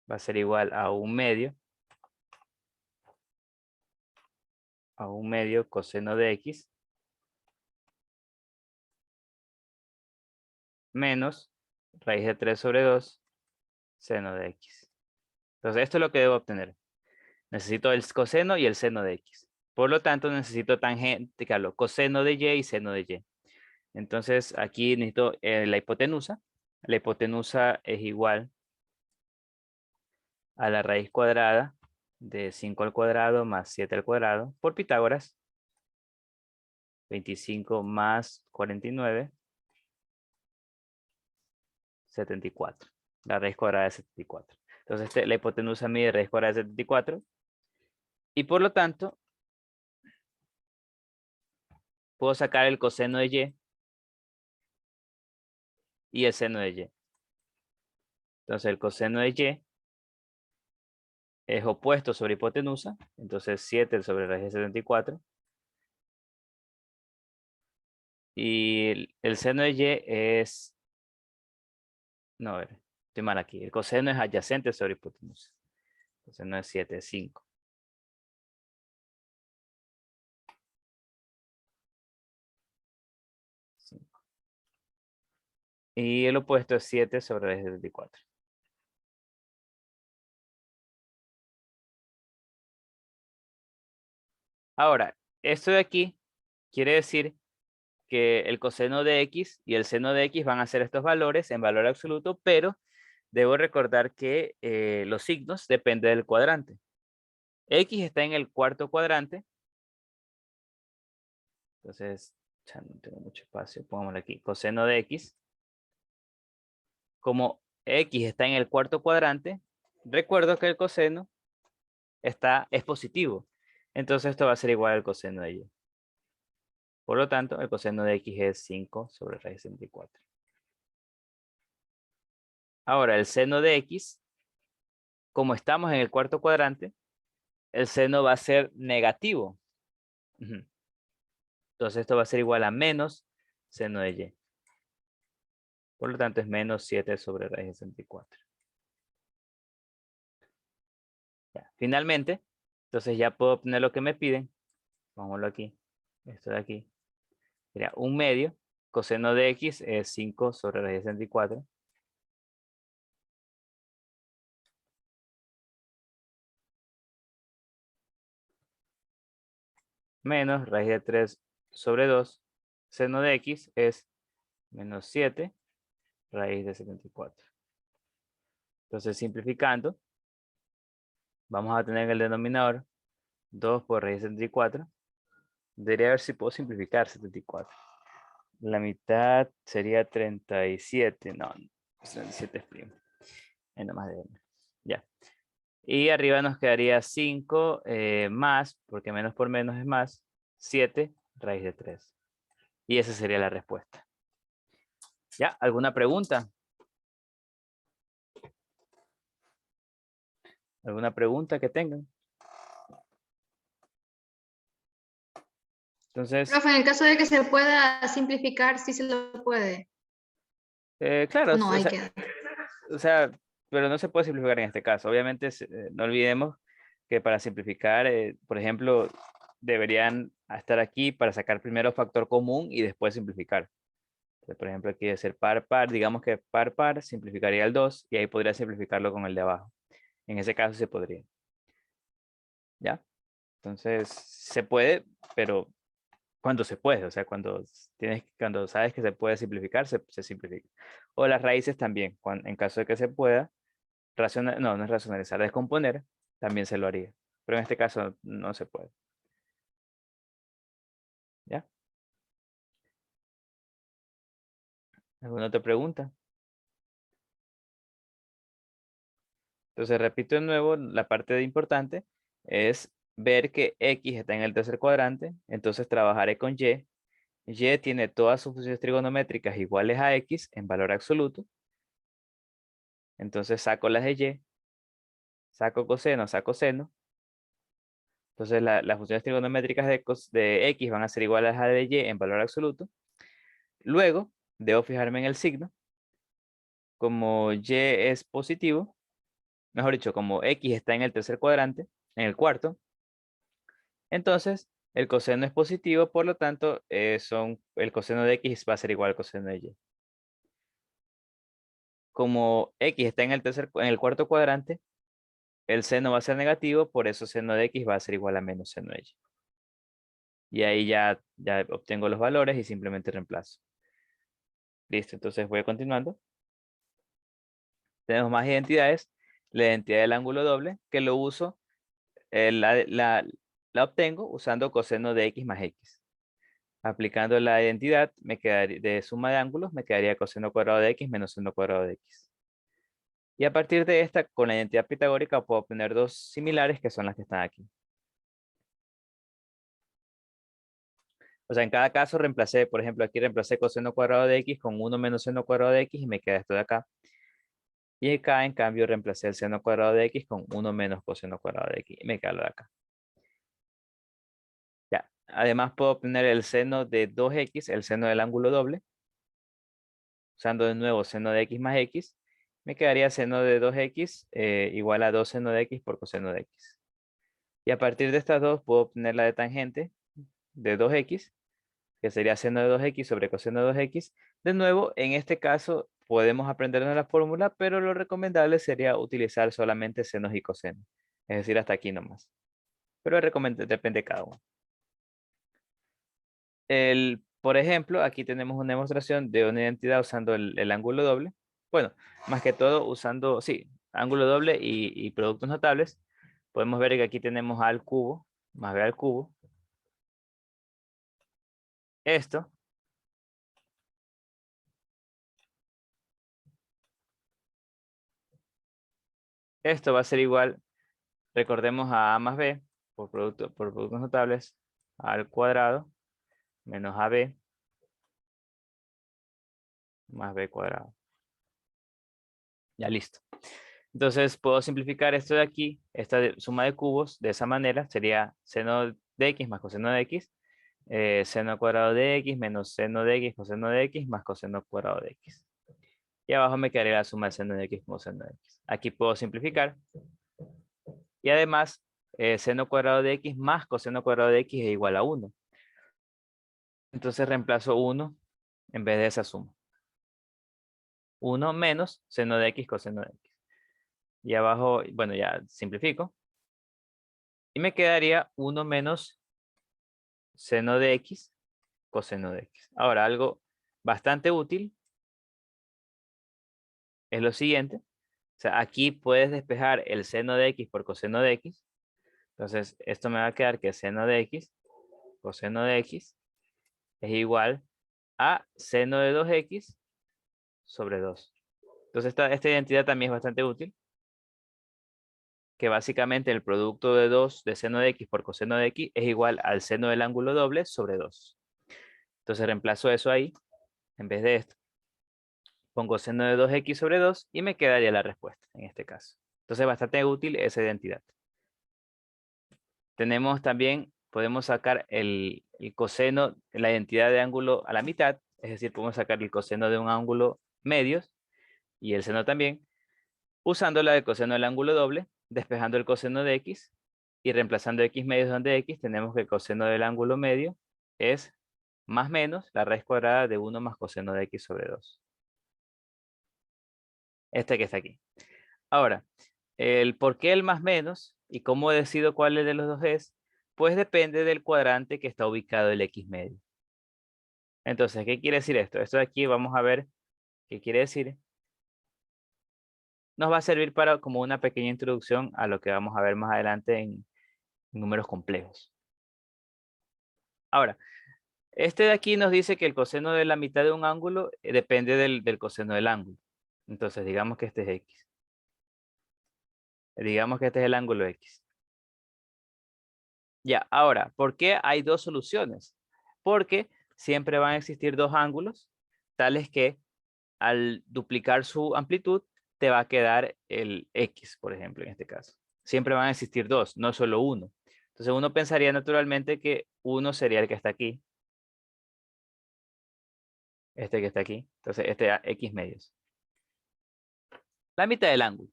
va a ser igual a 1/2 coseno de x menos raíz de 3 sobre 2 seno de x. Entonces esto es lo que debo obtener. Necesito el coseno y el seno de x. Por lo tanto, necesito tangente, claro, coseno de y y seno de y. Entonces aquí necesito la hipotenusa. La hipotenusa es igual a la raíz cuadrada de 5 al cuadrado más 7 al cuadrado por Pitágoras. 25 más 49, 74. La raíz cuadrada de 74. Entonces la hipotenusa mide raíz cuadrada de 74. Y por lo tanto, puedo sacar el coseno de y el seno de y. Entonces el coseno de y es opuesto sobre hipotenusa. Entonces 7 sobre raíz de 74. Y el seno de y es... No, a ver, estoy mal aquí. El coseno es adyacente sobre hipotenusa. Entonces no es 7, es 5. Y el opuesto es 7 sobre raíz de 74. Ahora, esto de aquí quiere decir que el coseno de x y el seno de x van a ser estos valores en valor absoluto, pero debo recordar que los signos dependen del cuadrante. X está en el cuarto cuadrante. Entonces, ya no tengo mucho espacio, pongámoslo aquí. Coseno de x. Como x está en el cuarto cuadrante, recuerdo que el coseno es positivo. Entonces esto va a ser igual al coseno de y. Por lo tanto, el coseno de x es 5 sobre raíz de 64. Ahora, el seno de x, como estamos en el cuarto cuadrante, el seno va a ser negativo. Entonces esto va a ser igual a menos seno de y. Por lo tanto, es menos 7 sobre raíz de 64. Ya. Finalmente, entonces ya puedo obtener lo que me piden. Vámonos aquí. Esto de aquí. Sería 1/2. Coseno de x es 5 sobre raíz de 64. Menos raíz de 3 sobre 2. Seno de x es menos 7 raíz de 74. Entonces, simplificando, vamos a tener en el denominador 2 por raíz de 74. Debería ver si puedo simplificar 74. La mitad sería 37. No, 37 es primo. Ahí nomás de ya. Y arriba nos quedaría 5 más, porque menos por menos es más, 7 raíz de 3. Y esa sería la respuesta. ¿Ya? ¿Alguna pregunta? ¿Alguna pregunta que tengan? Entonces, Profe, en el caso de que se pueda simplificar, sí se lo puede. claro, O no, ahí queda. o sea, pero no se puede simplificar en este caso. Obviamente, no olvidemos que para simplificar, por ejemplo, deberían estar aquí para sacar primero factor común y después simplificar. Entonces, por ejemplo, aquí debe ser par, par. Digamos que par, par simplificaría el 2 y ahí podría simplificarlo con el de abajo. En ese caso se podría. ¿Ya? Entonces, se puede, pero cuando se puede. O sea, cuando sabes que se puede simplificar, se simplifica. O las raíces también. En caso de que se pueda, no es racionalizar, descomponer, también se lo haría. Pero en este caso no se puede. ¿Ya? ¿Alguna otra pregunta? Entonces, repito de nuevo, la parte importante es ver que X está en el tercer cuadrante, entonces trabajaré con Y. Y tiene todas sus funciones trigonométricas iguales a X en valor absoluto. Entonces saco las de Y, saco coseno, saco seno. Entonces las funciones trigonométricas de X van a ser iguales a las de Y en valor absoluto. Luego, debo fijarme en el signo. Como Y es positivo, mejor dicho, como X está en el tercer cuadrante, en el cuarto, entonces el coseno es positivo, por lo tanto, el coseno de X va a ser igual al coseno de Y. Como X está en el cuarto cuadrante, el seno va a ser negativo, por eso seno de X va a ser igual a menos seno de Y. Y ahí ya obtengo los valores y simplemente reemplazo. Listo, entonces voy continuando. Tenemos más identidades. La identidad del ángulo doble, que lo uso, la obtengo usando coseno de X más X. Aplicando la identidad de suma de ángulos, me quedaría coseno cuadrado de X menos seno cuadrado de X. Y a partir de esta, con la identidad pitagórica, puedo obtener dos similares que son las que están aquí. O sea, en cada caso reemplacé, por ejemplo, aquí reemplacé coseno cuadrado de X con 1 menos seno cuadrado de X y me queda esto de acá. Y acá, en cambio, reemplacé el seno cuadrado de X con 1 menos coseno cuadrado de X y me queda lo de acá. Ya. Además, puedo obtener el seno de 2X, el seno del ángulo doble. Usando de nuevo seno de X más X, me quedaría seno de 2X igual a 2 seno de X por coseno de X. Y a partir de estas dos puedo obtener la de tangente de 2X, que sería seno de 2X sobre coseno de 2X. De nuevo, en este caso podemos aprendernos la fórmula, pero lo recomendable sería utilizar solamente senos y cosenos. Es decir, hasta aquí nomás. Pero depende de cada uno. Por ejemplo, aquí tenemos una demostración de una identidad usando el ángulo doble. Bueno, más que todo usando, sí, ángulo doble y productos notables. Podemos ver que aquí tenemos A al cubo más B al cubo. Esto va a ser igual, recordemos, a más B por productos notables, A al cuadrado menos AB más B cuadrado. Ya listo. Entonces puedo simplificar esto de aquí, esta suma de cubos, de esa manera sería seno de X más coseno de X, seno cuadrado de X menos seno de X coseno de X más coseno cuadrado de X. Y abajo me quedaría la suma de seno de X con seno de X. Aquí puedo simplificar. Y además, seno cuadrado de X más coseno cuadrado de X es igual a 1. Entonces reemplazo 1 en vez de esa suma. 1 menos seno de X coseno de X. Y abajo, bueno, ya simplifico. Y me quedaría 1 menos seno de X coseno de X. Ahora, algo bastante útil es lo siguiente. O sea, aquí puedes despejar el seno de X por coseno de X. Entonces, esto me va a quedar que seno de X coseno de X es igual a seno de 2X sobre 2. Entonces, esta identidad también es bastante útil. Que básicamente el producto de 2 de seno de X por coseno de X es igual al seno del ángulo doble sobre 2. Entonces reemplazo eso ahí, en vez de esto. Pongo seno de 2X sobre 2 y me quedaría la respuesta en este caso. Entonces bastante útil esa identidad. Tenemos también, podemos sacar el coseno, la identidad de ángulo a la mitad. Es decir, podemos sacar el coseno de un ángulo medios y el seno también. Usando la de coseno del ángulo doble, despejando el coseno de X y reemplazando X medios donde X, tenemos que el coseno del ángulo medio es más menos la raíz cuadrada de 1 más coseno de X sobre 2. Este que está aquí. Ahora, el por qué el más menos y cómo decido cuál de los dos es, pues depende del cuadrante que está ubicado el X medio. Entonces, ¿qué quiere decir esto? Esto de aquí vamos a ver qué quiere decir. Nos va a servir para como una pequeña introducción a lo que vamos a ver más adelante en números complejos. Ahora, este de aquí nos dice que el coseno de la mitad de un ángulo depende del coseno del ángulo. Entonces, digamos que este es X. Digamos que este es el ángulo X. Ya, ahora, ¿por qué hay dos soluciones? Porque siempre van a existir dos ángulos, tales que al duplicar su amplitud, te va a quedar el X, por ejemplo, en este caso. Siempre van a existir dos, no solo uno. Entonces uno pensaría naturalmente que uno sería el que está aquí. Este que está aquí. Entonces este da X medios. La mitad del ángulo.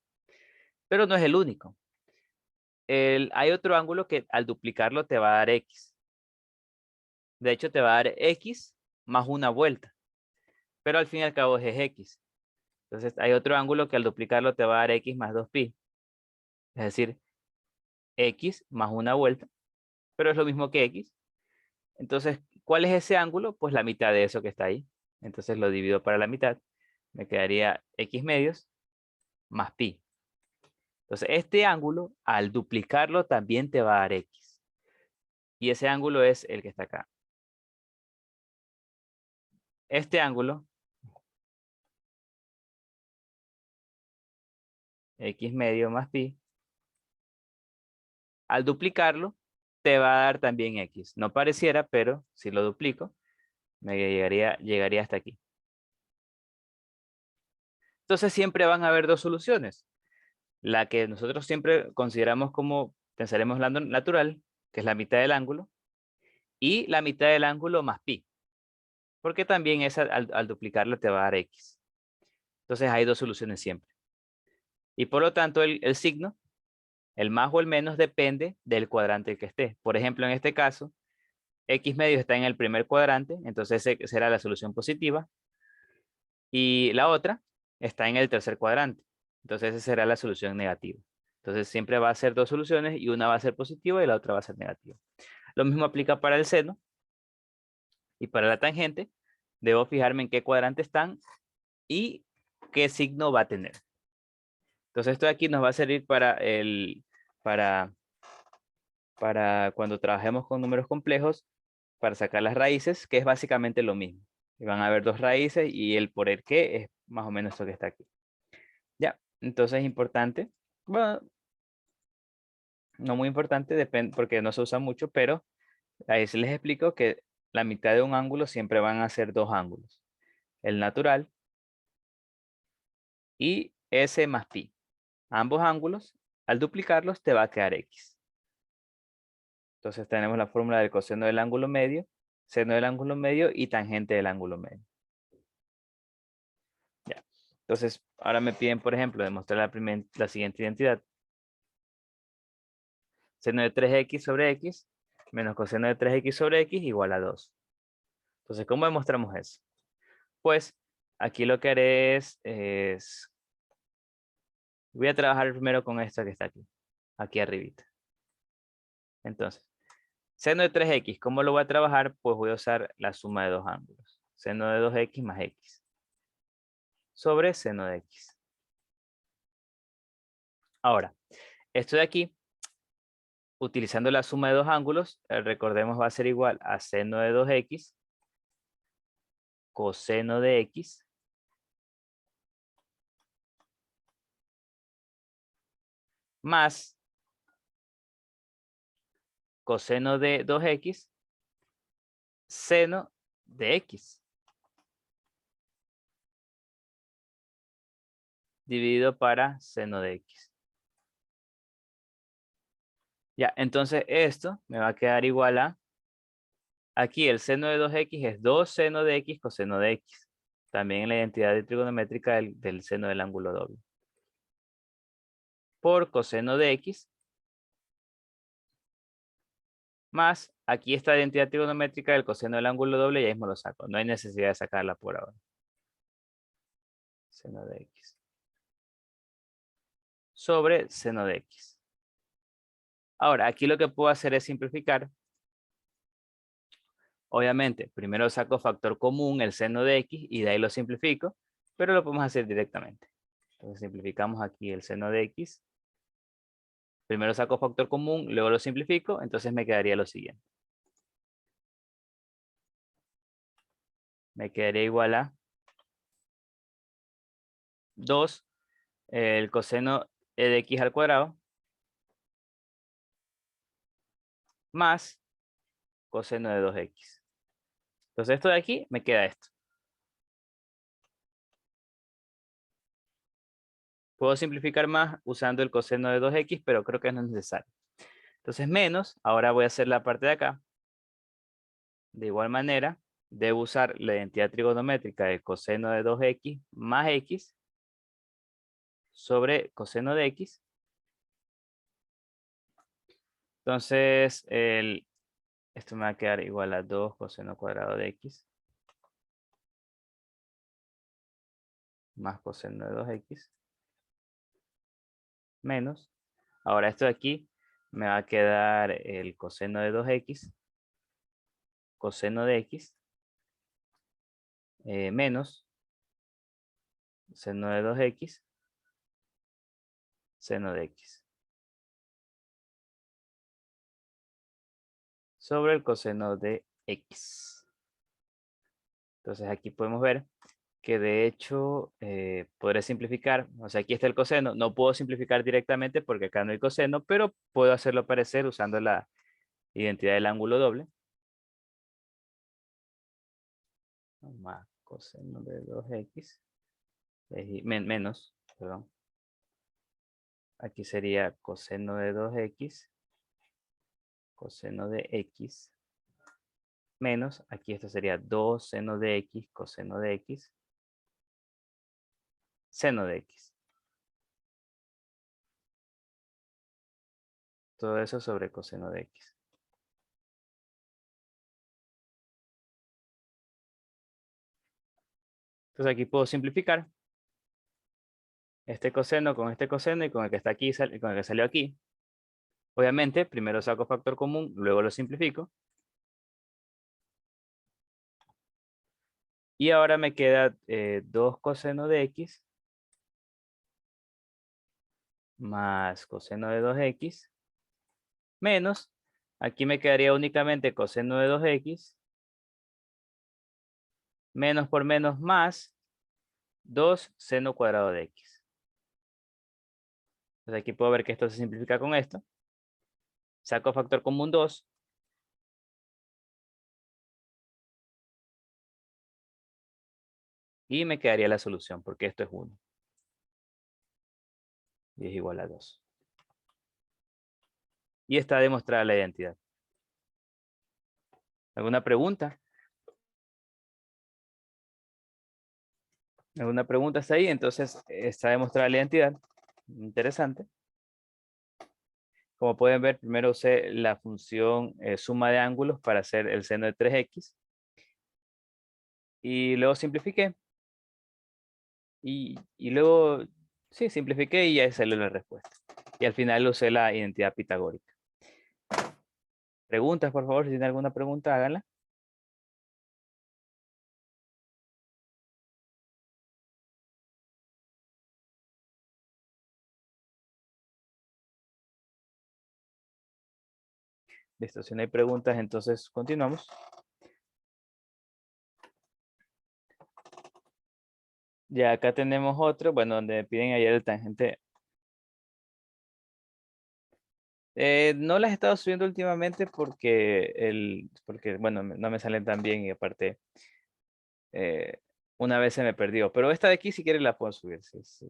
Pero no es el único. Hay otro ángulo que al duplicarlo te va a dar X. De hecho te va a dar X más una vuelta. Pero al fin y al cabo es X. Entonces hay otro ángulo que al duplicarlo te va a dar X más 2pi. Es decir, X más una vuelta. Pero es lo mismo que X. Entonces, ¿cuál es ese ángulo? Pues la mitad de eso que está ahí. Entonces lo divido para la mitad. Me quedaría X medios más pi. Entonces, este ángulo, al duplicarlo, también te va a dar X. Y ese ángulo es el que está acá. Este ángulo, X medio más pi, al duplicarlo, te va a dar también X. No pareciera, pero si lo duplico, me llegaría hasta aquí. Entonces, siempre van a haber dos soluciones. La que nosotros siempre consideramos como, pensaremos la natural, que es la mitad del ángulo, y la mitad del ángulo más pi, porque también esa al duplicarlo te va a dar X. Entonces hay dos soluciones siempre. Y por lo tanto el signo, el más o el menos, depende del cuadrante que esté. Por ejemplo, en este caso, X medio está en el primer cuadrante, entonces esa será la solución positiva. Y la otra está en el tercer cuadrante, entonces esa será la solución negativa. Entonces siempre va a ser dos soluciones y una va a ser positiva y la otra va a ser negativa. Lo mismo aplica para el seno y para la tangente. Debo fijarme en qué cuadrante están y qué signo va a tener. Entonces esto de aquí nos va a servir para cuando trabajemos con números complejos, para sacar las raíces, que es básicamente lo mismo. Y van a haber dos raíces y el por el qué es más o menos esto que está aquí. Ya, entonces es importante. Bueno, no muy importante, depende porque no se usa mucho, pero ahí se les explico que la mitad de un ángulo siempre van a ser dos ángulos. El natural y S más pi. Ambos ángulos, al duplicarlos, te va a quedar X. Entonces tenemos la fórmula del coseno del ángulo medio, seno del ángulo medio y tangente del ángulo medio. Ya. Entonces, ahora me piden, por ejemplo, demostrar la siguiente identidad. Seno de 3x sobre x menos coseno de 3x sobre x igual a 2. Entonces, ¿cómo demostramos eso? Pues, aquí lo que haré es voy a trabajar primero con esta que está aquí arribita. Entonces, seno de 3x, ¿cómo lo voy a trabajar? Pues voy a usar la suma de dos ángulos. Seno de 2x más x sobre seno de x. Ahora, esto de aquí, utilizando la suma de dos ángulos, recordemos va a ser igual a seno de 2x coseno de x más coseno de 2x seno de x dividido para seno de x. Ya, entonces esto me va a quedar igual a, aquí el seno de 2x es 2 seno de x coseno de x. También en la identidad de trigonométrica del seno del ángulo doble. Por coseno de x más, aquí está la identidad trigonométrica del coseno del ángulo doble, ya mismo lo saco. No hay necesidad de sacarla por ahora. Seno de x. Sobre seno de x. Ahora, aquí lo que puedo hacer es simplificar. Obviamente, primero saco factor común, el seno de x, y de ahí lo simplifico, pero lo podemos hacer directamente. Entonces simplificamos aquí el seno de x. Primero saco factor común, luego lo simplifico, entonces me quedaría lo siguiente. Me quedaría igual a 2, el coseno e de x al cuadrado más coseno de 2x. Entonces esto de aquí me queda esto. Puedo simplificar más usando el coseno de 2x, pero creo que no es necesario. Entonces menos, ahora voy a hacer la parte de acá. De igual manera, debo usar la identidad trigonométrica del coseno de 2x más x sobre coseno de x. Entonces, esto me va a quedar igual a 2 coseno cuadrado de x más coseno de 2x menos. Ahora esto de aquí me va a quedar el coseno de 2x coseno de x menos seno de 2x seno de x sobre el coseno de x. Entonces aquí podemos ver que de hecho podré simplificar. O sea, aquí está el coseno. No puedo simplificar directamente porque acá no hay coseno, pero puedo hacerlo aparecer usando la identidad del ángulo doble. Más coseno de 2x menos, perdón. Aquí sería coseno de 2x coseno de x menos, aquí esto sería 2 seno de x coseno de x seno de x. Todo eso sobre coseno de x. Entonces aquí puedo simplificar este coseno y con el que está aquí y con el que salió aquí. Obviamente, primero saco factor común, luego lo simplifico. Y ahora me queda 2 coseno de x más coseno de 2x menos, aquí me quedaría únicamente coseno de 2x menos por menos más 2 seno cuadrado de x. Entonces aquí puedo ver que esto se simplifica con esto. Saco factor común 2. Y me quedaría la solución, porque esto es 1. Y es igual a 2. Y está demostrada la identidad. ¿Alguna pregunta? ¿Alguna pregunta hasta ahí? Entonces está demostrada la identidad. Interesante. Como pueden ver, primero usé la función suma de ángulos para hacer el seno de 3x. Y luego simplifiqué. Y luego, sí, simplifiqué y ya salió la respuesta. Y al final usé la identidad pitagórica. Preguntas, por favor, si tienen alguna pregunta, háganla. Listo, si no hay preguntas, entonces continuamos. Ya acá tenemos otro, bueno, donde me piden ayer el tangente. No las he estado subiendo últimamente porque bueno, no me salen tan bien y aparte una vez se me perdió. Pero esta de aquí, si quieres, la puedo subir. Sí,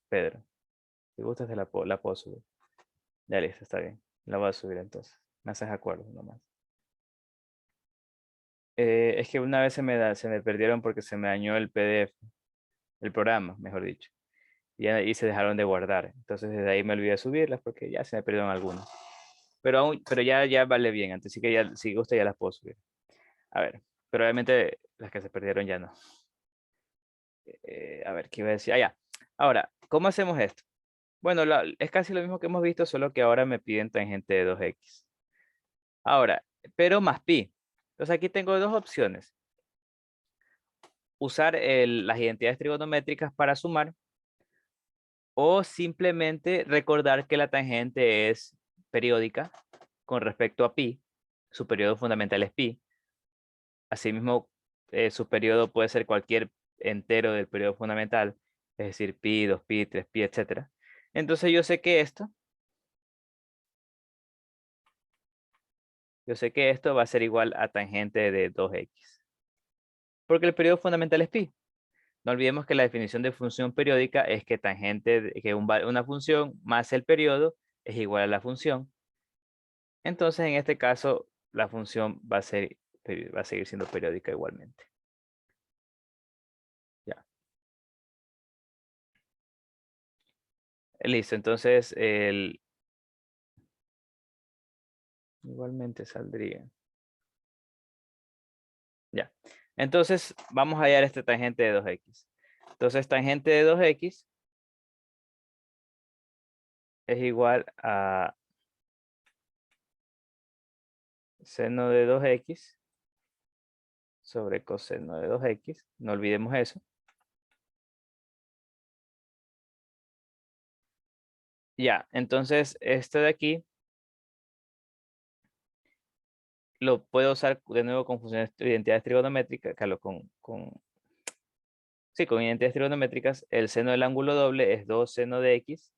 Pedro, si gustas, la puedo subir. Ya listo, está bien. La voy a subir entonces. Me haces acuerdo nomás. Es que una vez se me perdieron porque se me dañó el PDF, el programa, mejor dicho. Y se dejaron de guardar. Entonces desde ahí me olvidé de subirlas porque ya se me perdieron algunas. Pero ya vale bien. Antes sí que ya, si gusta, ya las puedo subir. A ver, pero obviamente las que se perdieron ya no. A ver, ¿qué iba a decir? Ah, ya. Ahora, ¿cómo hacemos esto? Bueno, es casi lo mismo que hemos visto, solo que ahora me piden tangente de 2x. Ahora, pero más pi. Entonces aquí tengo dos opciones. Usar las identidades trigonométricas para sumar o simplemente recordar que la tangente es periódica con respecto a pi. Su periodo fundamental es pi. Asimismo, su periodo puede ser cualquier entero del periodo fundamental, es decir, pi, 2pi, 3pi, etc. Entonces yo sé que esto va a ser igual a tangente de 2x. Porque el periodo fundamental es pi. No olvidemos que la definición de función periódica es que una función más el periodo es igual a la función. Entonces, en este caso, la función va a seguir siendo periódica igualmente. Ya. Listo, entonces igualmente saldría. Ya. Entonces, vamos a hallar este tangente de 2x. Entonces, tangente de 2x es igual a seno de 2x sobre coseno de 2x. No olvidemos eso. Ya, entonces esto de aquí lo puedo usar de nuevo con funciones de identidades trigonométricas, sí, con identidades trigonométricas. El seno del ángulo doble es 2 seno de x,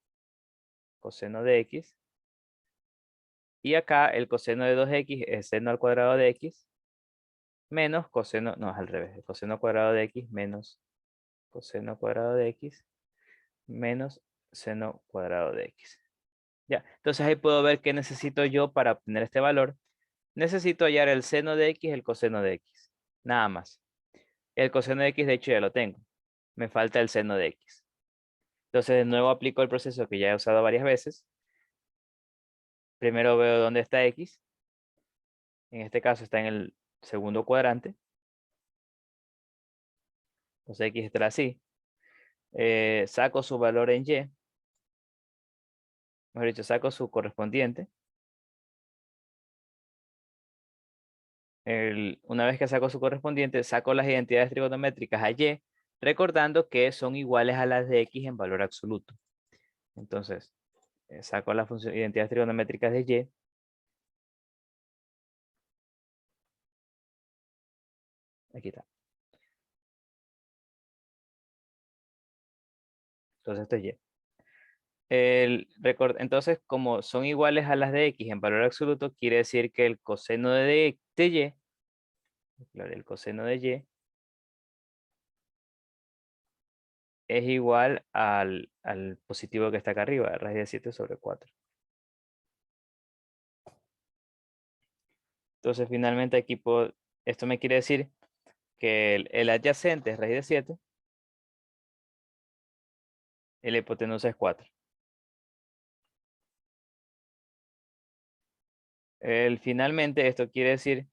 coseno de x. Y acá el coseno de 2x es seno al cuadrado de x menos coseno, no, es al revés, el coseno cuadrado de x menos coseno cuadrado de x menos seno cuadrado de x. Ya, entonces ahí puedo ver qué necesito yo para obtener este valor. Necesito hallar el seno de x, el coseno de x. Nada más. El coseno de x, de hecho, ya lo tengo. Me falta el seno de x. Entonces, de nuevo aplico el proceso que ya he usado varias veces. Primero veo dónde está x. En este caso está en el segundo cuadrante. Entonces x estará así. Saco su valor en y. Mejor dicho, saco su correspondiente. Una vez que saco su correspondiente, saco las identidades trigonométricas a y, recordando que son iguales a las de x en valor absoluto. Entonces, saco las identidades trigonométricas de y. Aquí está. Entonces esto es y. Entonces, como son iguales a las de x en valor absoluto, quiere decir que el coseno de y, claro, el coseno de y es igual al positivo que está acá arriba, raíz de 7 sobre 4. Entonces, finalmente aquí esto me quiere decir que el adyacente es raíz de 7 y la hipotenusa es 4. Finalmente, esto quiere decir,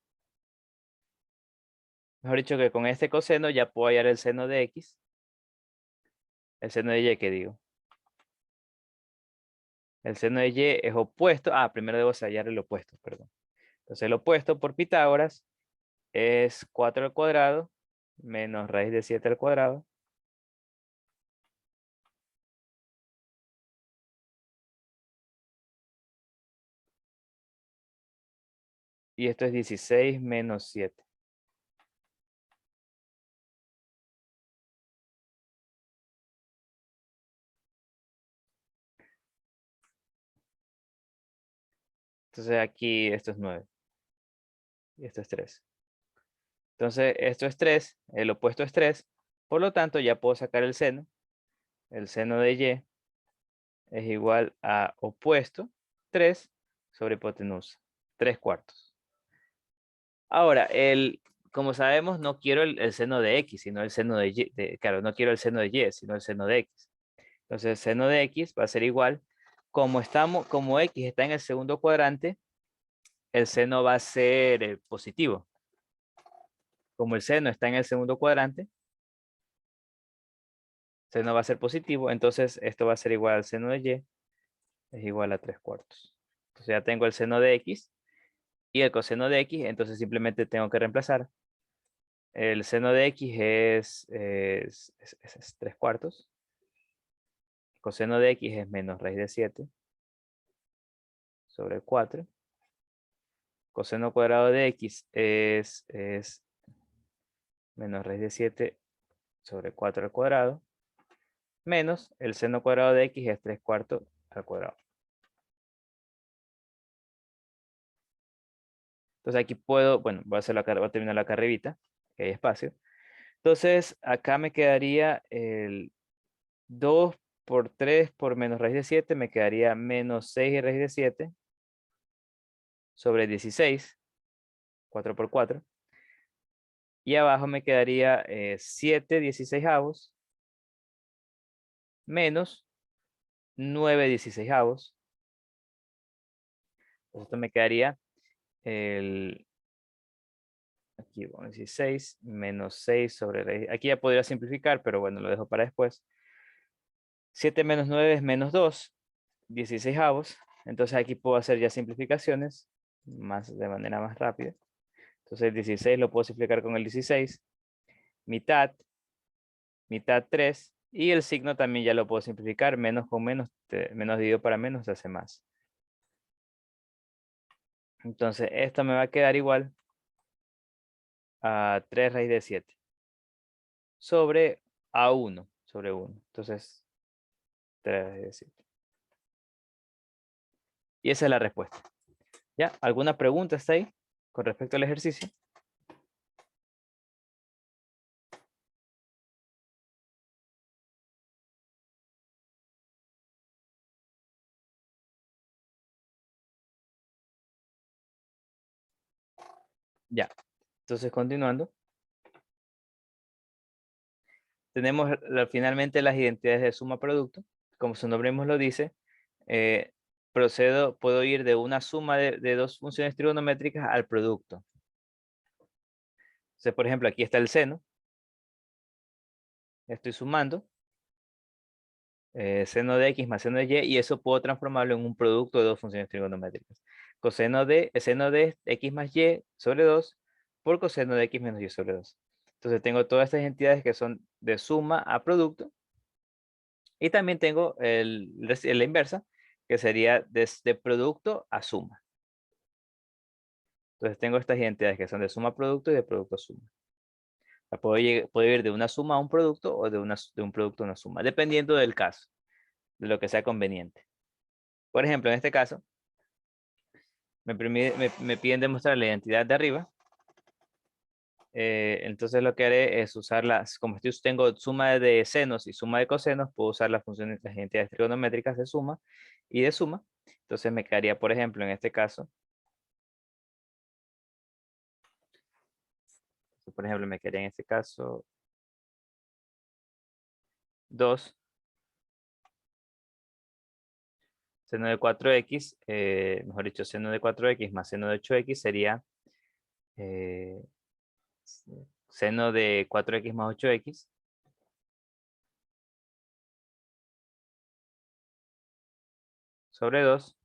mejor dicho, que con este coseno ya puedo hallar el seno de x, el seno de y que digo. El seno de y es opuesto. Primero debo hallar el opuesto, perdón. Entonces el opuesto por Pitágoras es 4 al cuadrado menos raíz de 7 al cuadrado. Y esto es 16 menos 7. Entonces aquí esto es 9. Y esto es 3. Entonces esto es 3. El opuesto es 3. Por lo tanto ya puedo sacar el seno. El seno de y es igual a opuesto 3 sobre hipotenusa. 3/4. Ahora, como sabemos, no quiero el seno de x, sino el seno de y. Claro, no quiero el seno de y, sino el seno de x. Entonces, el seno de x va a ser igual. Como x está en el segundo cuadrante, el seno va a ser positivo. Como el seno está en el segundo cuadrante, el seno va a ser positivo. Entonces, esto va a ser igual al seno de y. Es igual a 3/4. Entonces, ya tengo el seno de x y el coseno de x. Entonces, simplemente tengo que reemplazar. El seno de x es 3/4. Coseno de x es menos raíz de 7 sobre 4. Coseno cuadrado de x es menos raíz de 7 sobre 4 al cuadrado. menos el seno cuadrado de x es 3/4 al cuadrado. Entonces aquí puedo, bueno, voy a terminar la carrerita, que hay espacio. Entonces acá me quedaría el 2 por 3 por menos raíz de 7, me quedaría menos 6 raíz de 7 sobre 16, 4 por 4. Y abajo me quedaría 7 16avos menos 9 16avos. Esto me quedaría el, aquí vamos a decir 6 menos 6 sobre raíz. Aquí ya podría simplificar, pero bueno, lo dejo para después. 7 menos 9 es menos 2, 16avos. Entonces aquí puedo hacer ya simplificaciones de manera más rápida. Entonces el 16 lo puedo simplificar con el 16. Mitad 3. Y el signo también ya lo puedo simplificar. Menos con menos, menos dividido para menos se hace más. Entonces esto me va a quedar igual a 3 raíz de 7 sobre A1 sobre 1. Entonces 3 raíz de 7. Y esa es la respuesta. ¿Ya? ¿Alguna pregunta hasta ahí con respecto al ejercicio? Ya. Entonces continuando. Tenemos finalmente las identidades de suma producto. Como su nombre mismo lo dice, puedo ir de una suma de dos funciones trigonométricas al producto. Entonces, por ejemplo, aquí está el seno. Estoy sumando. Seno de x más seno de y, y eso puedo transformarlo en un producto de dos funciones trigonométricas. Seno de x más y sobre 2 por coseno de x menos y sobre 2. Entonces tengo todas estas entidades que son de suma a producto. Y también tengo la inversa, que sería de producto a suma. Entonces tengo estas identidades que son de suma a producto y de producto a suma. Puedo ir de una suma a un producto o de un producto a una suma, dependiendo del caso, de lo que sea conveniente. Por ejemplo, en este caso, me piden demostrar la identidad de arriba. Entonces lo que haré es usarlas, como tengo suma de senos y suma de cosenos, puedo usar las identidades trigonométricas de suma y de suma. Entonces me quedaría, por ejemplo, en este caso, por ejemplo, me quedaría en este caso 2 seno de 4x, mejor dicho, seno de 4x más seno de 8x sería seno de 4x más 8x sobre 2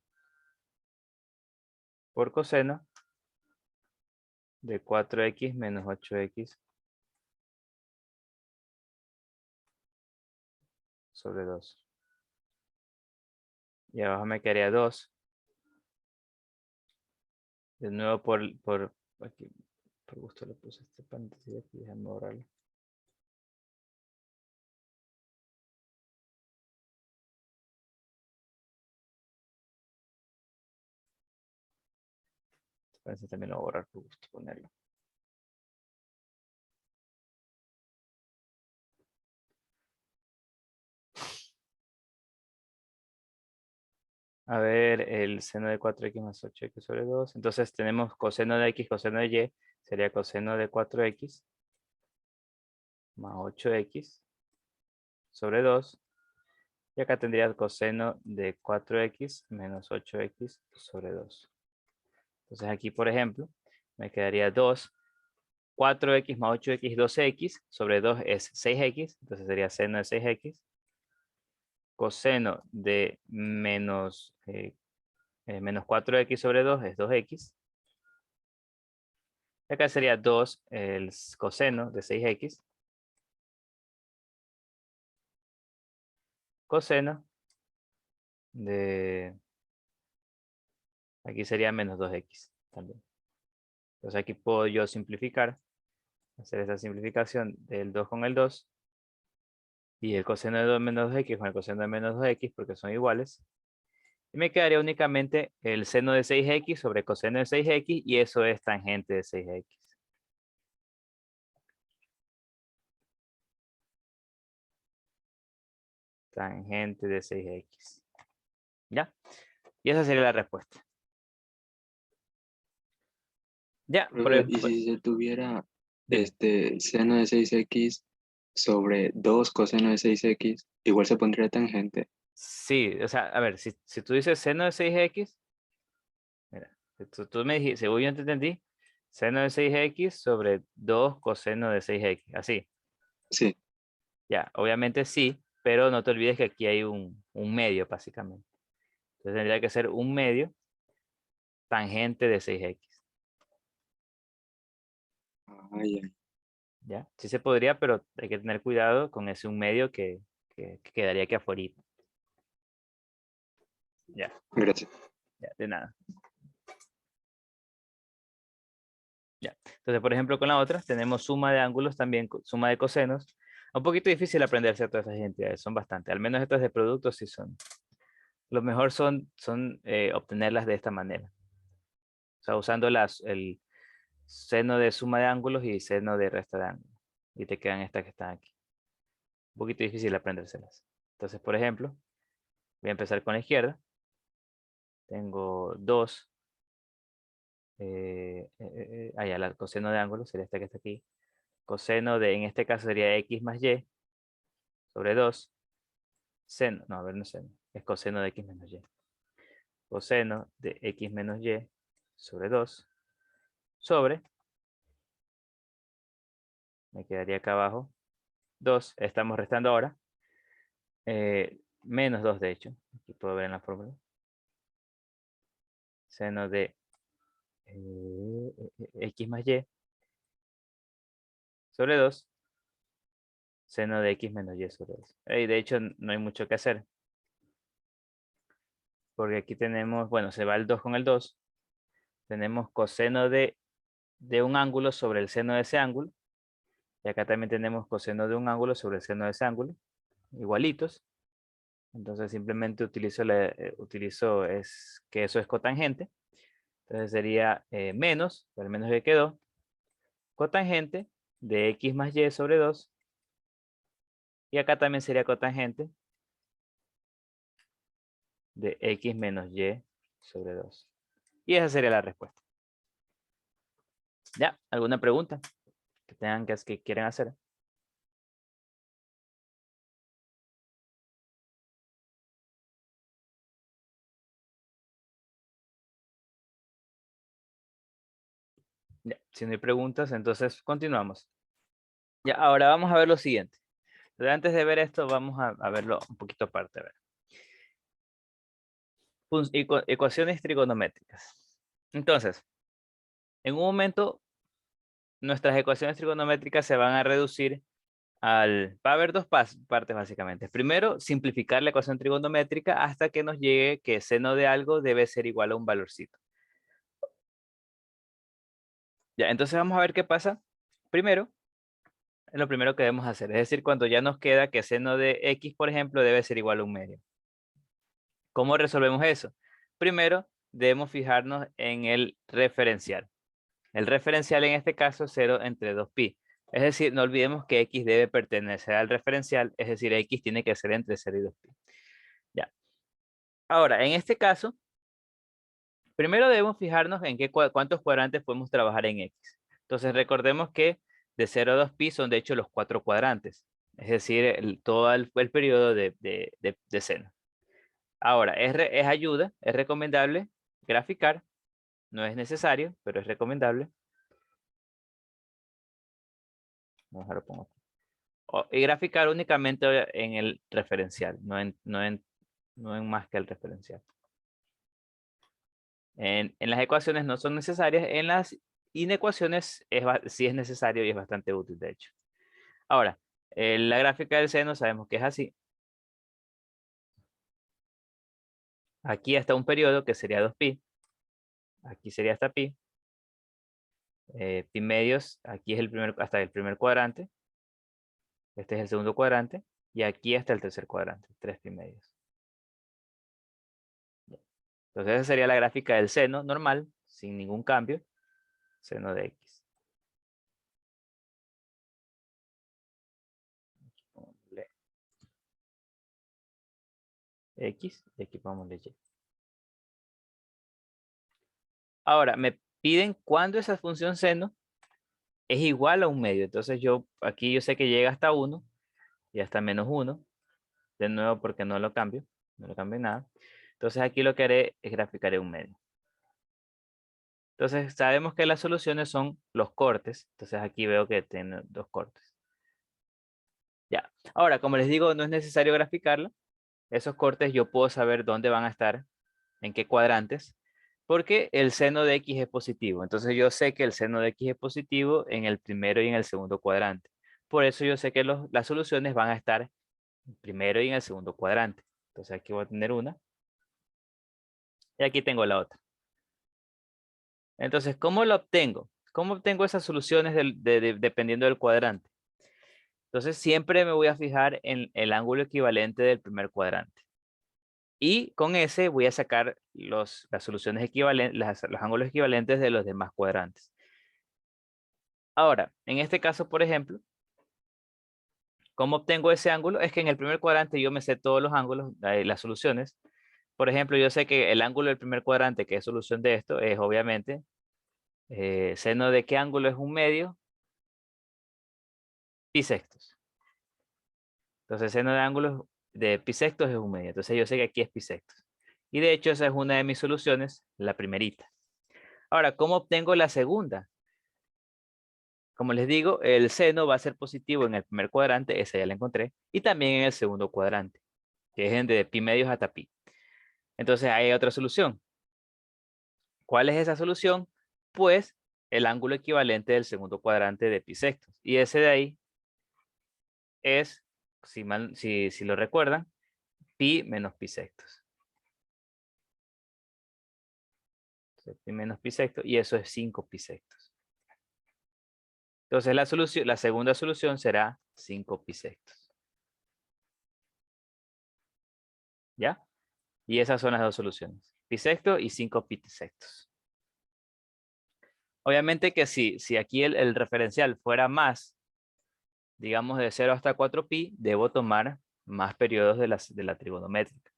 por coseno de 4x menos 8x sobre 2. Y abajo me quedaría 2. De nuevo aquí, por gusto le puse este paréntesis aquí, déjame borrarlo. Este paréntesis también lo voy a borrar por gusto ponerlo. A ver, el seno de 4x más 8x sobre 2. Entonces tenemos coseno de x, coseno de y. Sería coseno de 4x más 8x sobre 2. Y acá tendría el coseno de 4x menos 8x sobre 2. Entonces aquí, por ejemplo, me quedaría 2. 4x más 8x, 12x sobre 2 es 6x. Entonces sería seno de 6x. Coseno de menos 4x sobre 2 es 2x. Y acá sería 2 el coseno de 6x. Coseno de... Aquí sería menos 2x también. Entonces aquí puedo yo simplificar. Hacer esa simplificación del 2 con el 2. y el coseno de menos 2x con el coseno de menos 2x porque son iguales. Y me quedaría únicamente el seno de 6x sobre coseno de 6x y eso es tangente de 6x. Tangente de 6x. ¿Ya? Y esa sería la respuesta. Ya, Profe, y si se tuviera dime. seno de 6x sobre 2 coseno de 6x, igual se pondría tangente. Sí, o sea, a ver, si tú dices seno de 6x, mira, tú me dijiste, según yo te entendí, seno de 6x sobre 2 coseno de 6x, así. Sí. Ya, obviamente sí, pero no te olvides que aquí hay un medio, básicamente. Entonces tendría que ser un medio tangente de 6x. Ay, ¿Ya? Sí se podría, pero hay que tener cuidado con ese un medio que quedaría aquí afuera. Ya, gracias. ya, de nada. Ya. Entonces, por ejemplo, con la otra tenemos suma de ángulos, también suma de cosenos. Un poquito difícil aprenderse todas esas identidades, son bastante. Al menos estas de productos sí son. Lo mejor son obtenerlas de esta manera. O sea, usando el seno de suma de ángulos y seno de resta de ángulos. Y te quedan estas que están aquí. Un poquito difícil aprendérselas. Entonces, por ejemplo, voy a empezar con la izquierda. Tengo 2. Ya, el coseno de ángulo sería este que está aquí. Coseno de, en este caso sería x más y sobre 2. Seno, no, a ver, no es seno. Es coseno de x menos y. Coseno de x menos y sobre 2. Sobre, me quedaría acá abajo, 2. Estamos restando ahora. Menos 2, de hecho. Aquí puedo ver en la fórmula. Seno de x más y sobre 2. Seno de x menos y sobre 2. De hecho, no hay mucho que hacer. Porque aquí tenemos, bueno, se va el 2 con el 2. Tenemos coseno de un ángulo sobre el seno de ese ángulo. Y acá también tenemos coseno de un ángulo sobre el seno de ese ángulo. Igualitos. Entonces simplemente utilizo es que eso es cotangente. Entonces sería menos, al menos que quedó, cotangente de x más y sobre 2. Y acá también sería cotangente de x menos y sobre 2. Y esa sería la respuesta. ¿Ya? ¿Alguna pregunta que tengan que quieran hacer? Ya, si no hay preguntas, entonces continuamos. Ya, ahora vamos a ver lo siguiente. Pero antes de ver esto, vamos a verlo un poquito aparte. A ver. Ecuaciones trigonométricas. Entonces, en un momento, nuestras ecuaciones trigonométricas se van a reducir va a haber dos partes básicamente. Primero, simplificar la ecuación trigonométrica hasta que nos llegue que seno de algo debe ser igual a un valorcito. Ya, entonces vamos a ver qué pasa. Primero, es lo primero que debemos hacer. Es decir, cuando ya nos queda que seno de x, por ejemplo, debe ser igual a un medio. ¿Cómo resolvemos eso? Primero, debemos fijarnos en el referencial. El referencial en este caso es 0 entre 2pi. Es decir, no olvidemos que x debe pertenecer al referencial, es decir, x tiene que ser entre 0 y 2pi. Ya. Ahora, en este caso, primero debemos fijarnos en cuántos cuadrantes podemos trabajar en x. Entonces, recordemos que de 0 a 2pi son de hecho los 4 cuadrantes. Es decir, todo el periodo de seno. Ahora, es ayuda, es recomendable graficar. No es necesario, pero es recomendable. Vamos a lo pongo aquí. Y graficar únicamente en el referencial, no en más que el referencial. En las ecuaciones no son necesarias, en las inecuaciones sí es necesario y es bastante útil, de hecho. Ahora, la gráfica del seno sabemos que es así. Aquí hasta un periodo que sería 2pi. Aquí sería hasta pi. Pi medios, aquí es hasta el primer cuadrante. Este es el segundo cuadrante. Y aquí hasta el tercer cuadrante, 3 pi medios. Entonces esa sería la gráfica del seno normal, sin ningún cambio. Seno de X. Ponle X y aquí ponemos Y. Ahora, me piden cuándo esa función seno es igual a un medio. Entonces aquí yo sé que llega hasta 1 y hasta menos 1. De nuevo porque no lo cambio. No lo cambio nada. Entonces aquí lo que haré es graficaré un medio. Entonces sabemos que las soluciones son los cortes. Entonces aquí veo que tiene 2 cortes. Ya. Ahora, como les digo, no es necesario graficarlo. Esos cortes yo puedo saber dónde van a estar, en qué cuadrantes, porque el seno de X es positivo. Entonces yo sé que el seno de X es positivo en el primero y en el segundo cuadrante. Por eso yo sé que las soluciones van a estar en el primero y en el segundo cuadrante. Entonces aquí voy a tener una. Y aquí tengo la otra. Entonces, ¿cómo lo obtengo? ¿Cómo obtengo esas soluciones dependiendo del cuadrante? Entonces siempre me voy a fijar en el ángulo equivalente del primer cuadrante. Y con ese voy a sacar las soluciones equivalentes, los ángulos equivalentes de los demás cuadrantes. Ahora, en este caso, por ejemplo, ¿cómo obtengo ese ángulo? Es que en el primer cuadrante yo me sé todos los ángulos, las soluciones. Por ejemplo, yo sé que el ángulo del primer cuadrante, que es solución de esto, es obviamente seno de qué ángulo es un medio, pi sextos. Entonces, seno de ángulos de pi sextos es un medio. Entonces, yo sé que aquí es pi sextos. Y de hecho, esa es una de mis soluciones, la primerita. Ahora, ¿cómo obtengo la segunda? Como les digo, el seno va a ser positivo en el primer cuadrante, esa ya la encontré, y también en el segundo cuadrante, que es de pi medios hasta pi. Entonces, hay otra solución. ¿Cuál es esa solución? Pues el ángulo equivalente del segundo cuadrante de pi sextos. Y ese de ahí es, si lo recuerdan, pi menos pi sextos. Entonces, pi menos pi sextos, y eso es 5 pi sextos. Entonces la segunda solución será 5 pi sextos. ¿Ya? Y esas son las dos soluciones. Pi sexto y 5 pi sextos. Obviamente que si aquí el referencial fuera más, digamos de 0 hasta 4 pi, debo tomar más periodos de la trigonométrica.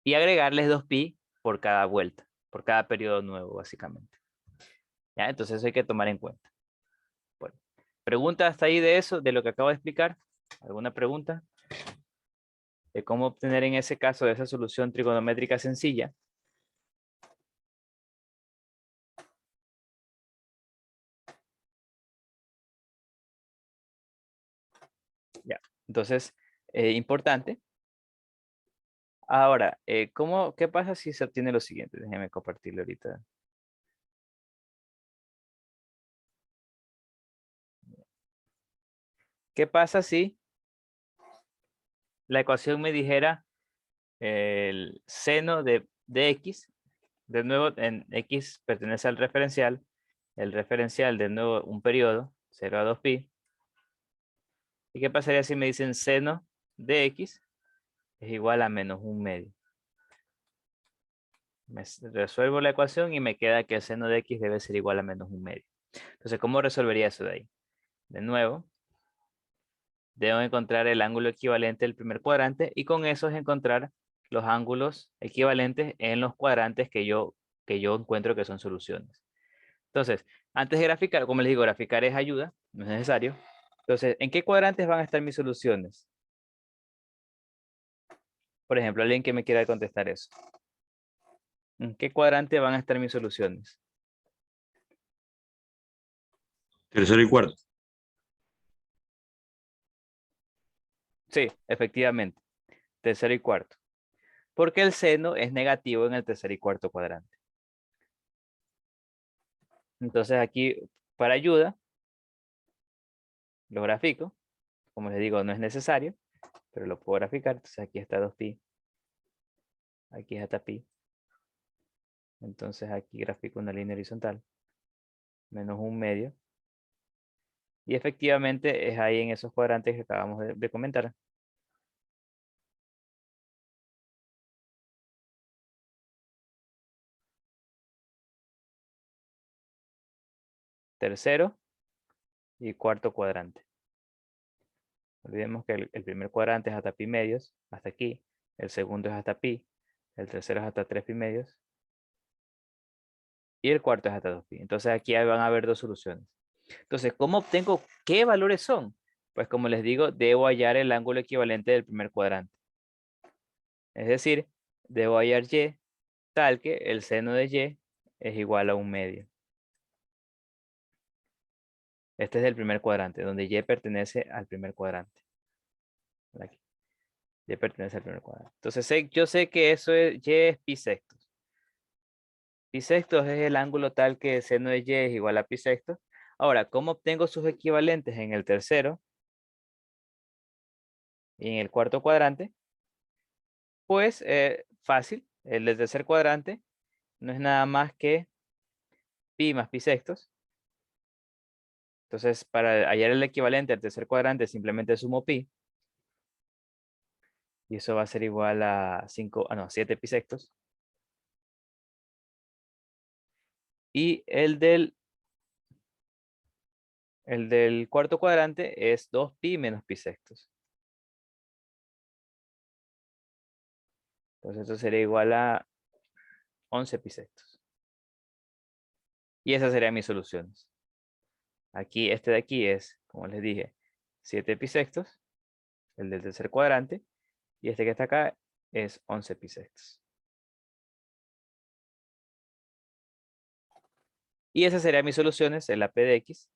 Y agregarles 2 pi por cada vuelta, por cada periodo nuevo, básicamente. ¿Ya? Entonces eso hay que tomar en cuenta. Bueno, ¿pregunta hasta ahí de eso, de lo que acabo de explicar? ¿Alguna pregunta? De cómo obtener en ese caso esa solución trigonométrica sencilla. Ya, entonces, importante. Ahora, ¿qué pasa si se obtiene lo siguiente? Déjenme compartirlo ahorita. ¿Qué pasa si la ecuación me dijera el seno de x? De nuevo, en x pertenece al referencial. El referencial, de nuevo, un periodo, 0 a 2 pi. ¿Y qué pasaría si me dicen seno de x es igual a menos un medio? Resuelvo la ecuación y me queda que el seno de x debe ser igual a menos un medio. Entonces, ¿cómo resolvería eso de ahí? De nuevo, debo encontrar el ángulo equivalente del primer cuadrante y con eso es encontrar los ángulos equivalentes en los cuadrantes que yo encuentro que son soluciones. Entonces, antes de graficar, como les digo, graficar es ayuda, no es necesario. Entonces, ¿en qué cuadrantes van a estar mis soluciones? Por ejemplo, alguien que me quiera contestar eso. ¿En qué cuadrante van a estar mis soluciones? Tercero y cuarto. Sí, efectivamente. Tercero y cuarto. Porque el seno es negativo en el tercer y cuarto cuadrante. Entonces aquí, para ayuda, lo grafico. Como les digo, no es necesario, pero lo puedo graficar. Entonces aquí está 2 pi. Aquí está pi. Entonces aquí grafico una línea horizontal. Menos un medio. Y efectivamente es ahí en esos cuadrantes que acabamos de comentar. tercero y cuarto cuadrante. Olvidemos que el primer cuadrante es hasta pi medios, hasta aquí. El segundo es hasta pi. El tercero es hasta 3 pi medios. Y el cuarto es hasta 2 pi. Entonces aquí van a haber dos soluciones. Entonces, ¿cómo obtengo qué valores son? Pues como les digo, debo hallar el ángulo equivalente del primer cuadrante. Es decir, debo hallar y tal que el seno de y es igual a 1/2. Este es el primer cuadrante, donde y pertenece al primer cuadrante. Aquí. Y pertenece al primer cuadrante. Entonces yo sé que eso es y es pi sextos. Pi sextos es el ángulo tal que el seno de y es igual a pi sextos. Ahora, ¿cómo obtengo sus equivalentes en el tercero y en el cuarto cuadrante? Pues fácil. El del tercer cuadrante no es nada más que pi más pi sextos. Entonces, para hallar el equivalente al tercer cuadrante, simplemente sumo pi. Y eso va a ser igual a 7 pi sextos. Y el del cuarto cuadrante es 2pi menos pi sextos. Entonces esto sería igual a 11 pi sextos. Y esas serían mis soluciones. Aquí, este de aquí es, como les dije, 7 pi sextos, el del tercer cuadrante. Y este que está acá es 11 pi sextos. Y esas serían mis soluciones, el AP de x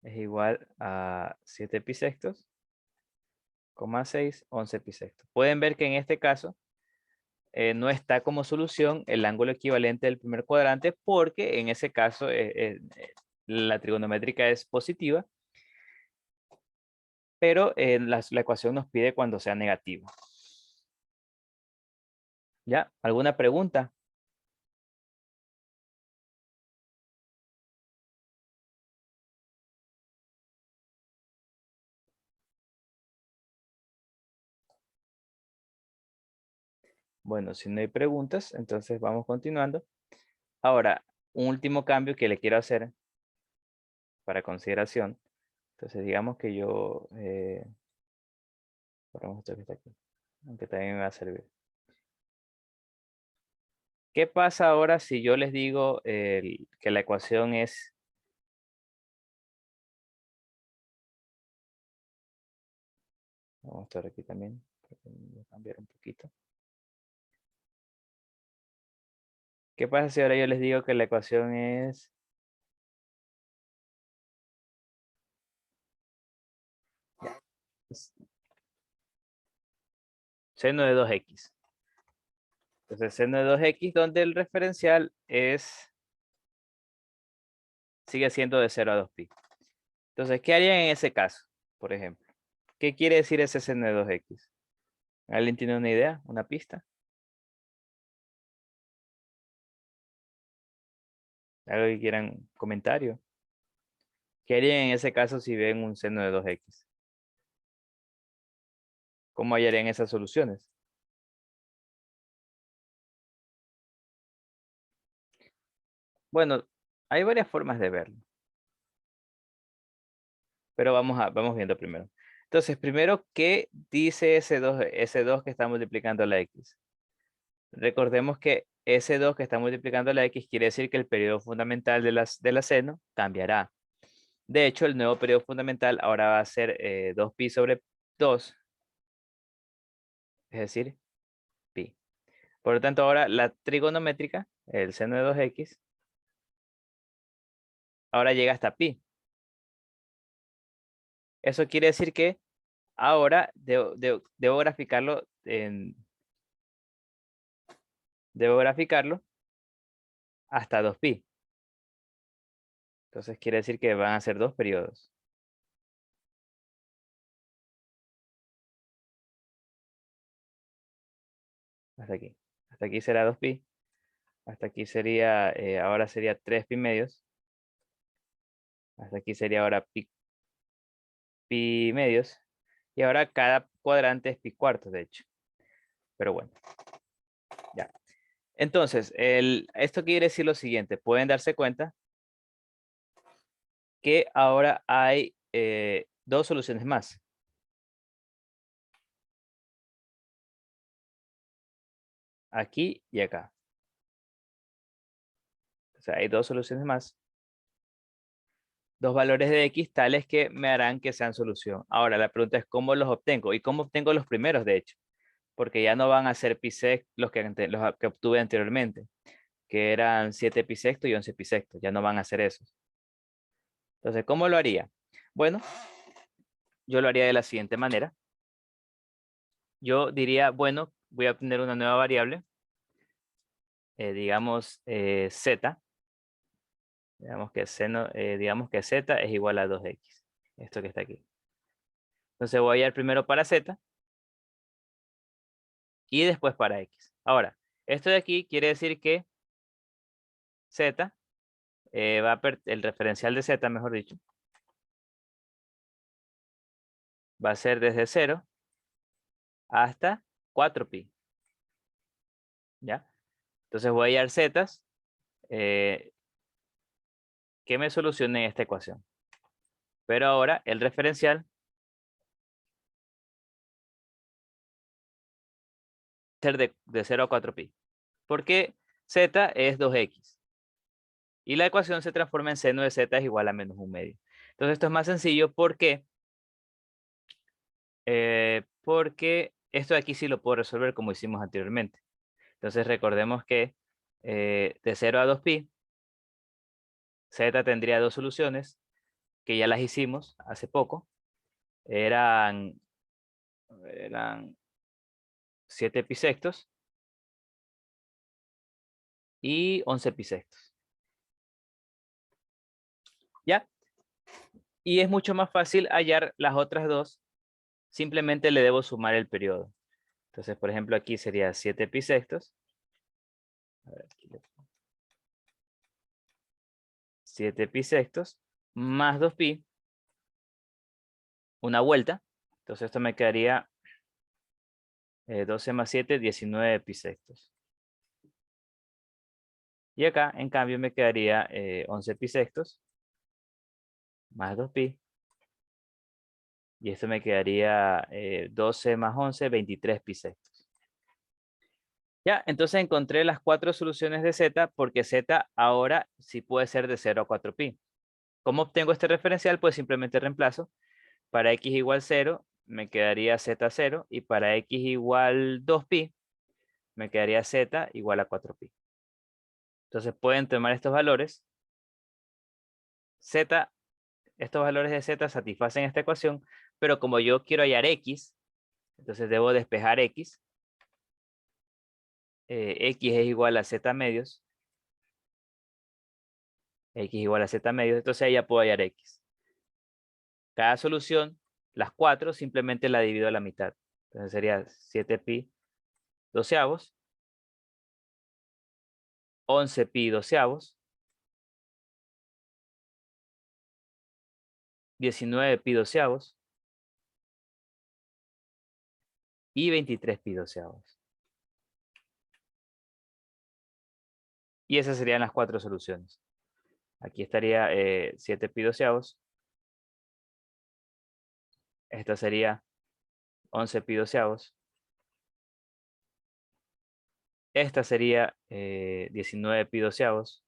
es igual a 7 pi sextos, 6, 11 pi sextos. Pueden ver que en este caso no está como solución el ángulo equivalente del primer cuadrante porque en ese caso la trigonométrica es positiva, pero la ecuación nos pide cuando sea negativa. ¿Ya? ¿Alguna pregunta? Bueno, si no hay preguntas, entonces vamos continuando. Ahora, un último cambio que le quiero hacer para consideración. Entonces, digamos que yo... ponemos esto que está aquí, aunque también me va a servir. ¿Qué pasa ahora si yo les digo que la ecuación es... Vamos a estar aquí también. Voy a cambiar un poquito. ¿Qué pasa si ahora yo les digo que la ecuación es... seno de 2x? Entonces, seno de 2x donde el referencial sigue siendo de 0 a 2pi. Entonces, ¿qué harían en ese caso? Por ejemplo, ¿qué quiere decir ese seno de 2x? ¿Alguien tiene una idea? ¿Una pista? ¿Algo que quieran comentario? ¿Qué harían en ese caso si ven un seno de 2x? ¿Cómo hallarían esas soluciones? Bueno, hay varias formas de verlo. Pero vamos viendo primero. Entonces, primero, ¿qué dice ese 2 que está multiplicando la x? Recordemos que ese 2 que está multiplicando la x quiere decir que el periodo fundamental de la seno cambiará. De hecho, el nuevo periodo fundamental ahora va a ser 2pi sobre 2. Es decir, pi. Por lo tanto, ahora la trigonométrica, el seno de 2x, ahora llega hasta pi. Eso quiere decir que ahora debo graficarlo hasta 2pi. Entonces quiere decir que van a ser 2 periodos. Hasta aquí. Hasta aquí será 2pi. Hasta aquí sería, ahora sería 3 pi medios. Hasta aquí sería ahora pi medios. Y ahora cada cuadrante es pi cuartos, de hecho. Pero bueno. Ya. Entonces, esto quiere decir lo siguiente. Pueden darse cuenta que ahora hay dos soluciones más. Aquí y acá. O sea, hay dos soluciones más. Dos valores de X tales que me harán que sean solución. Ahora, la pregunta es cómo los obtengo. ¿Y cómo obtengo los primeros, de hecho? Porque ya no van a ser pi sextos los que obtuve anteriormente, que eran 7 pi sextos y 11 pi sextos. Ya no van a ser esos. Entonces, ¿cómo lo haría? Bueno, yo lo haría de la siguiente manera. Yo diría, bueno, voy a obtener una nueva variable, digamos z. Digamos que z es igual a 2x. Esto que está aquí. Entonces voy a ir primero para z y después para x. Ahora, esto de aquí quiere decir que z, el referencial de z, mejor dicho, va a ser desde 0 hasta 4pi. ¿Ya? Entonces voy a hallar zetas que me solucionen esta ecuación. Pero ahora el referencial va a ser de 0 a 4pi. Porque z es 2x. Y la ecuación se transforma en seno de z es igual a menos 1/2. Entonces esto es más sencillo porque esto de aquí sí lo puedo resolver como hicimos anteriormente. Entonces recordemos que de 0 a 2pi, z tendría dos soluciones que ya las hicimos hace poco. Eran 7 pi sextos y 11 pi sextos. ¿Ya? Y es mucho más fácil hallar las otras dos. Simplemente le debo sumar el periodo. Entonces, por ejemplo, aquí sería 7 pi sextos. A ver, aquí 7 pi sextos más 2pi. Una vuelta. Entonces esto me quedaría 12 más 7, 19 pi sextos. Y acá, en cambio, me quedaría 11 pi sextos más 2pi. Y esto me quedaría 12 más 11, 23 pi sextos. Ya, entonces encontré las cuatro soluciones de z porque z ahora sí puede ser de 0 a 4pi. ¿Cómo obtengo este referencial? Pues simplemente reemplazo. Para x igual 0, me quedaría z0. Y para x igual 2pi, me quedaría z igual a 4pi. Entonces pueden tomar estos valores. Estos valores de z satisfacen esta ecuación, pero como yo quiero hallar x, entonces debo despejar x. X es igual a z medios. X igual a z medios, entonces ahí ya puedo hallar x. Cada solución, las cuatro, simplemente la divido a la mitad. Entonces sería 7pi doceavos, 11pi doceavos, 19pi doceavos y 23pi doceavos. Y esas serían las cuatro soluciones. Aquí estaría 7pi doceavos. Esta sería 11pi doceavos. Esta sería 19pi doceavos.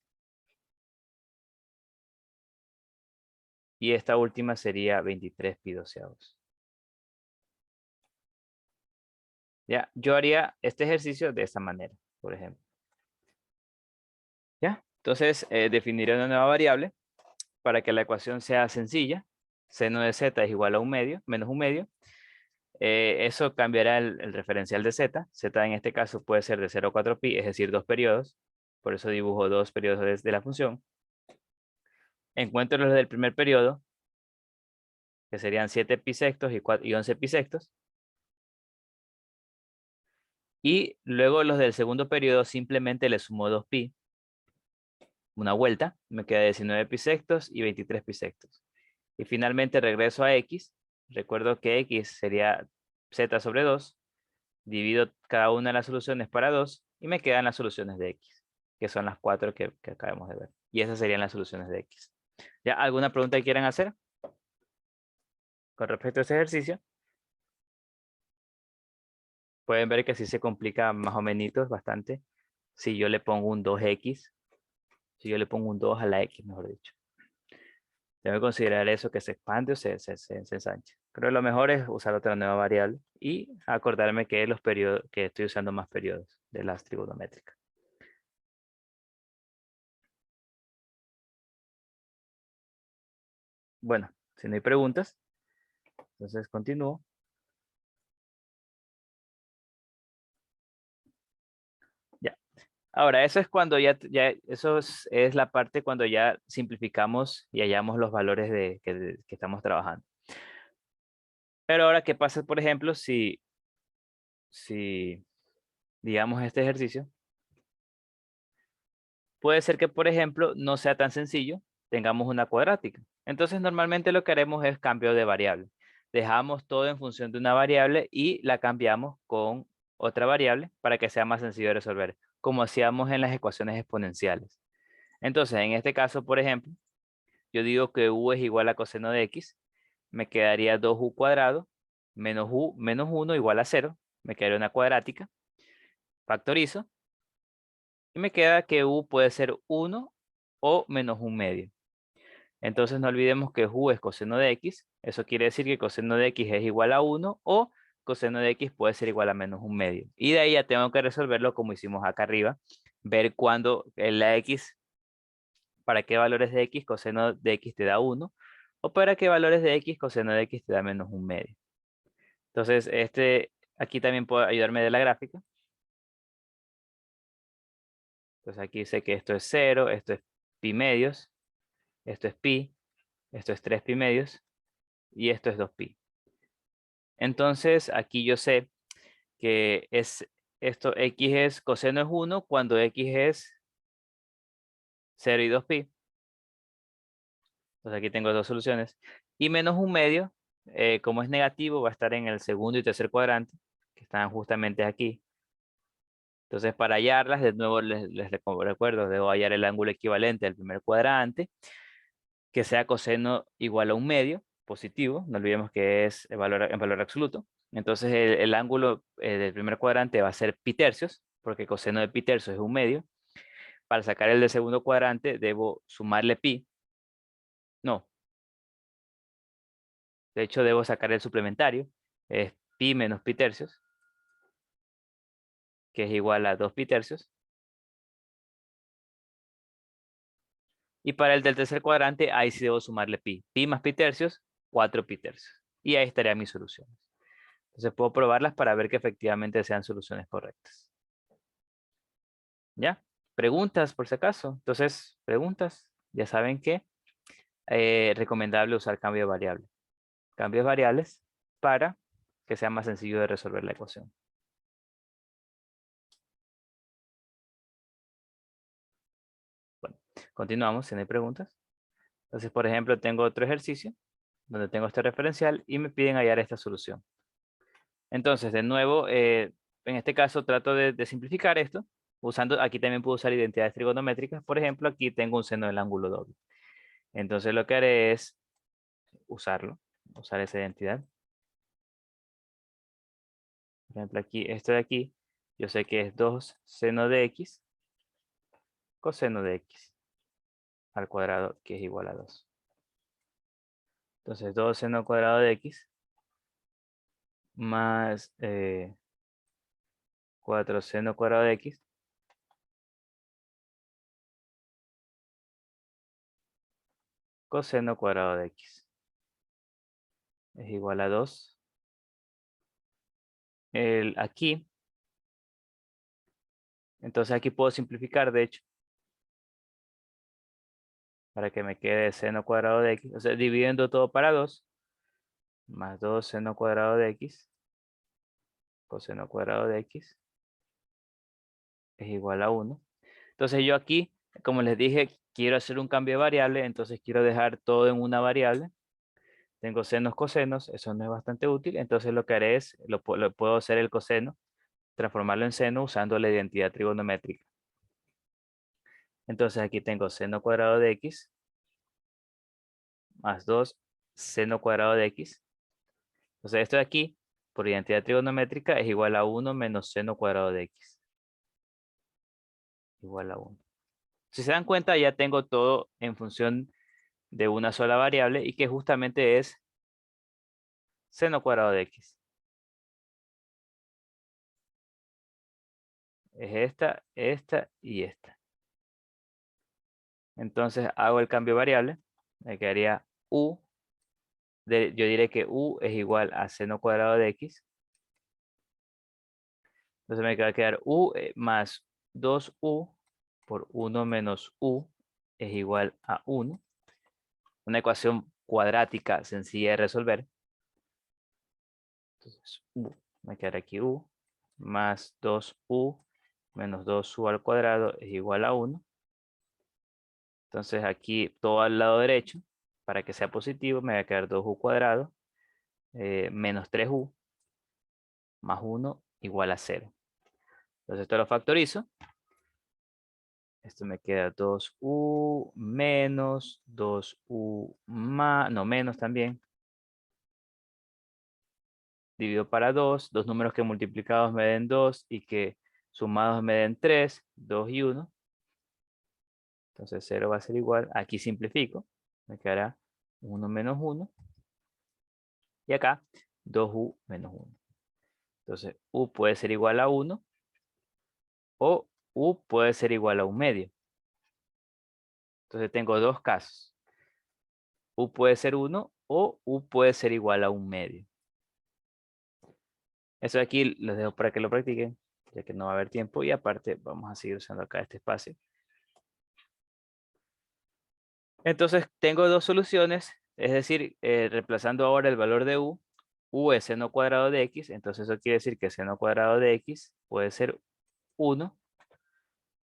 Y esta última sería 23pi doceavos. Ya, yo haría este ejercicio de esta manera, por ejemplo. ¿Ya? Entonces, definiré una nueva variable para que la ecuación sea sencilla. Seno de z es igual a 1/2, menos 1/2. Eso cambiará el referencial de z. Z en este caso puede ser de 0 a 4pi, es decir, dos periodos. Por eso dibujo dos periodos de la función. Encuentro los del primer periodo, que serían 7 pi sextos y 11 pi sextos. Y luego los del segundo periodo simplemente le sumo 2pi. Una vuelta, me queda 19 pi sextos y 23 pi sextos. Y finalmente regreso a x. Recuerdo que x sería z sobre 2. Divido cada una de las soluciones para 2 y me quedan las soluciones de x, que son las 4 que acabamos de ver. Y esas serían las soluciones de x. ¿Ya alguna pregunta que quieran hacer con respecto a ese ejercicio? Pueden ver que sí se complica más o menos bastante. Si yo le pongo un 2x, si yo le pongo un 2 a la x, mejor dicho. Tengo que considerar eso, que se expande o se ensancha. Creo que lo mejor es usar otra nueva variable y acordarme que los periodos, que estoy usando más periodos de las trigonométricas. Bueno, si no hay preguntas, entonces continúo. Ya. Ahora, eso es cuando es la parte cuando ya simplificamos y hallamos los valores que estamos trabajando. Pero ahora, ¿qué pasa, por ejemplo, si digamos este ejercicio? Puede ser que, por ejemplo, no sea tan sencillo, tengamos una cuadrática. Entonces, normalmente lo que haremos es cambio de variable. Dejamos todo en función de una variable y la cambiamos con otra variable para que sea más sencillo de resolver, como hacíamos en las ecuaciones exponenciales. Entonces, en este caso, por ejemplo, yo digo que u es igual a coseno de x, me quedaría 2u cuadrado menos u menos 1 igual a 0, me quedaría una cuadrática, factorizo, y me queda que u puede ser 1 o menos un medio. Entonces no olvidemos que u es coseno de x, eso quiere decir que coseno de x es igual a 1 o coseno de x puede ser igual a menos un medio. Y de ahí ya tengo que resolverlo como hicimos acá arriba, ver cuándo la x, para qué valores de x coseno de x te da 1 o para qué valores de x coseno de x te da menos un medio. Entonces aquí también puedo ayudarme de la gráfica. Entonces aquí sé que esto es 0, esto es pi medios, esto es pi, esto es 3 pi medios y esto es 2 pi. Entonces aquí yo sé que esto x es coseno es 1 cuando x es 0 y 2 pi. Entonces aquí tengo dos soluciones. Y menos un medio, como es negativo, va a estar en el segundo y tercer cuadrante, que están justamente aquí. Entonces para hallarlas, de nuevo les recuerdo, debo hallar el ángulo equivalente al primer cuadrante, que sea coseno igual a un medio, positivo, no olvidemos que es en valor absoluto. Entonces el ángulo del primer cuadrante va a ser pi tercios, porque coseno de pi tercios es un medio. Para sacar el del segundo cuadrante debo sumarle pi. No. De hecho debo sacar el suplementario. Es pi menos pi tercios, que es igual a 2 pi tercios. Y para el del tercer cuadrante, ahí sí debo sumarle pi. Pi más pi tercios, 4 pi tercios. Y ahí estarían mis soluciones. Entonces puedo probarlas para ver que efectivamente sean soluciones correctas. ¿Ya? Preguntas, por si acaso. Entonces, preguntas. Ya saben que recomendable usar cambio de variable. Cambios variables para que sea más sencillo de resolver la ecuación. Bueno, continuamos si no hay preguntas. Entonces, por ejemplo, tengo otro ejercicio donde tengo este referencial y me piden hallar esta solución. Entonces, de nuevo, en este caso trato de simplificar esto. Aquí también puedo usar identidades trigonométricas. Por ejemplo, aquí tengo un seno del ángulo doble. Entonces lo que haré es usar esa identidad. Por ejemplo, aquí, esto de aquí, yo sé que es 2 seno de x coseno de x al cuadrado, que es igual a 2. Entonces 2 seno cuadrado de x más 4 seno cuadrado de x coseno cuadrado de x es igual a 2. Aquí, entonces aquí puedo simplificar, de hecho, para que me quede seno cuadrado de x, o sea, dividiendo todo para 2, más 2 seno cuadrado de x coseno cuadrado de x es igual a 1. Entonces yo aquí, como les dije, quiero hacer un cambio de variable, entonces quiero dejar todo en una variable. Tengo senos, cosenos, eso no es bastante útil, entonces lo que haré es, lo puedo hacer el coseno, transformarlo en seno usando la identidad trigonométrica. Entonces aquí tengo seno cuadrado de x más 2 seno cuadrado de x. Entonces esto de aquí, por identidad trigonométrica, es igual a 1 menos seno cuadrado de x. Igual a 1. Si se dan cuenta, ya tengo todo en función de una sola variable y que justamente es seno cuadrado de x. Es esta y esta. Entonces hago el cambio de variable. Me quedaría u. Yo diré que u es igual a seno cuadrado de x. Entonces me va a quedar u más 2u por 1 menos u es igual a 1. Una ecuación cuadrática sencilla de resolver. Entonces me quedará aquí u más 2u menos 2u al cuadrado es igual a 1. Entonces aquí todo al lado derecho, para que sea positivo, me va a quedar 2u cuadrado menos 3u más 1 igual a 0. Entonces esto lo factorizo. Esto me queda 2u menos 2u más, no, menos también. Divido para 2, dos números que multiplicados me den 2 y que sumados me den 3, 2 y 1. Entonces 0 va a ser igual, aquí simplifico, me quedará 1 menos 1. Y acá 2u menos 1. Entonces u puede ser igual a 1 o u puede ser igual a 1 medio. Entonces tengo dos casos. U puede ser 1 o u puede ser igual a 1 medio. Eso de aquí los dejo para que lo practiquen, ya que no va a haber tiempo. Y aparte vamos a seguir usando acá este espacio. Entonces tengo dos soluciones. Es decir, reemplazando ahora el valor de u. U es seno cuadrado de x. Entonces eso quiere decir que seno cuadrado de x puede ser 1.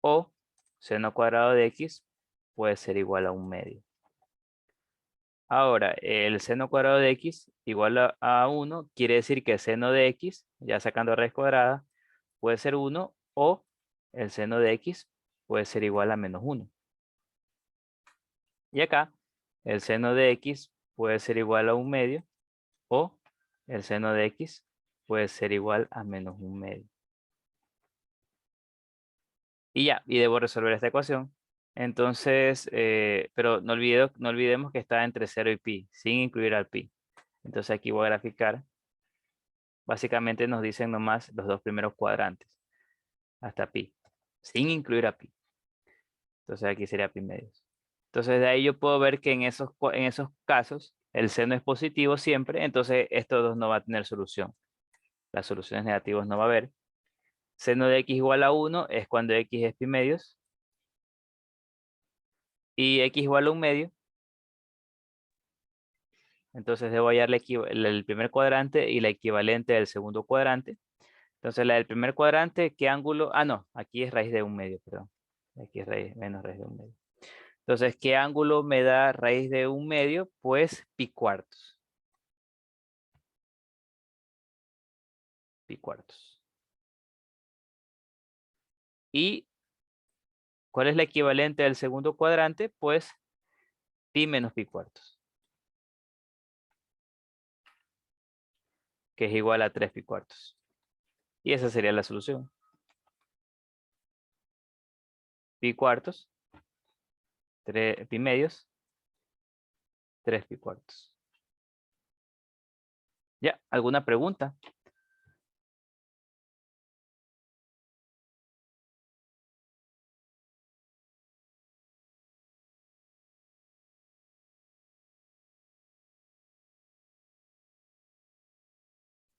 O seno cuadrado de x puede ser igual a 1 medio. Ahora, el seno cuadrado de x igual a 1 quiere decir que seno de x, ya sacando raíz cuadrada, puede ser 1 o el seno de x puede ser igual a menos 1. Y acá, el seno de x puede ser igual a 1 medio o el seno de x puede ser igual a menos 1 medio. Y ya, y debo resolver esta ecuación. Entonces, pero no olvidemos que está entre 0 y pi, sin incluir al pi. Entonces aquí voy a graficar. Básicamente nos dicen nomás los dos primeros cuadrantes, hasta pi, sin incluir a pi. Entonces aquí sería pi medios. Entonces de ahí yo puedo ver que en esos casos el seno es positivo siempre, entonces estos dos no va a tener solución. Las soluciones negativas no va a haber. Seno de x igual a 1 es cuando x es pi medios. Y x igual a 1 medio. Entonces debo hallar el primer cuadrante y la equivalente del segundo cuadrante. Entonces la del primer cuadrante, ¿qué ángulo? Ah, no, aquí es raíz de 1 medio, perdón. Aquí es menos raíz de 1 medio. Entonces, ¿qué ángulo me da raíz de 1 medio? Pues pi cuartos. Pi cuartos. ¿Y cuál es la equivalente del segundo cuadrante? Pues pi menos pi cuartos. Que es igual a 3 pi cuartos. Y esa sería la solución. Pi cuartos. Pi medios. 3 pi cuartos. ¿Ya? ¿Alguna pregunta?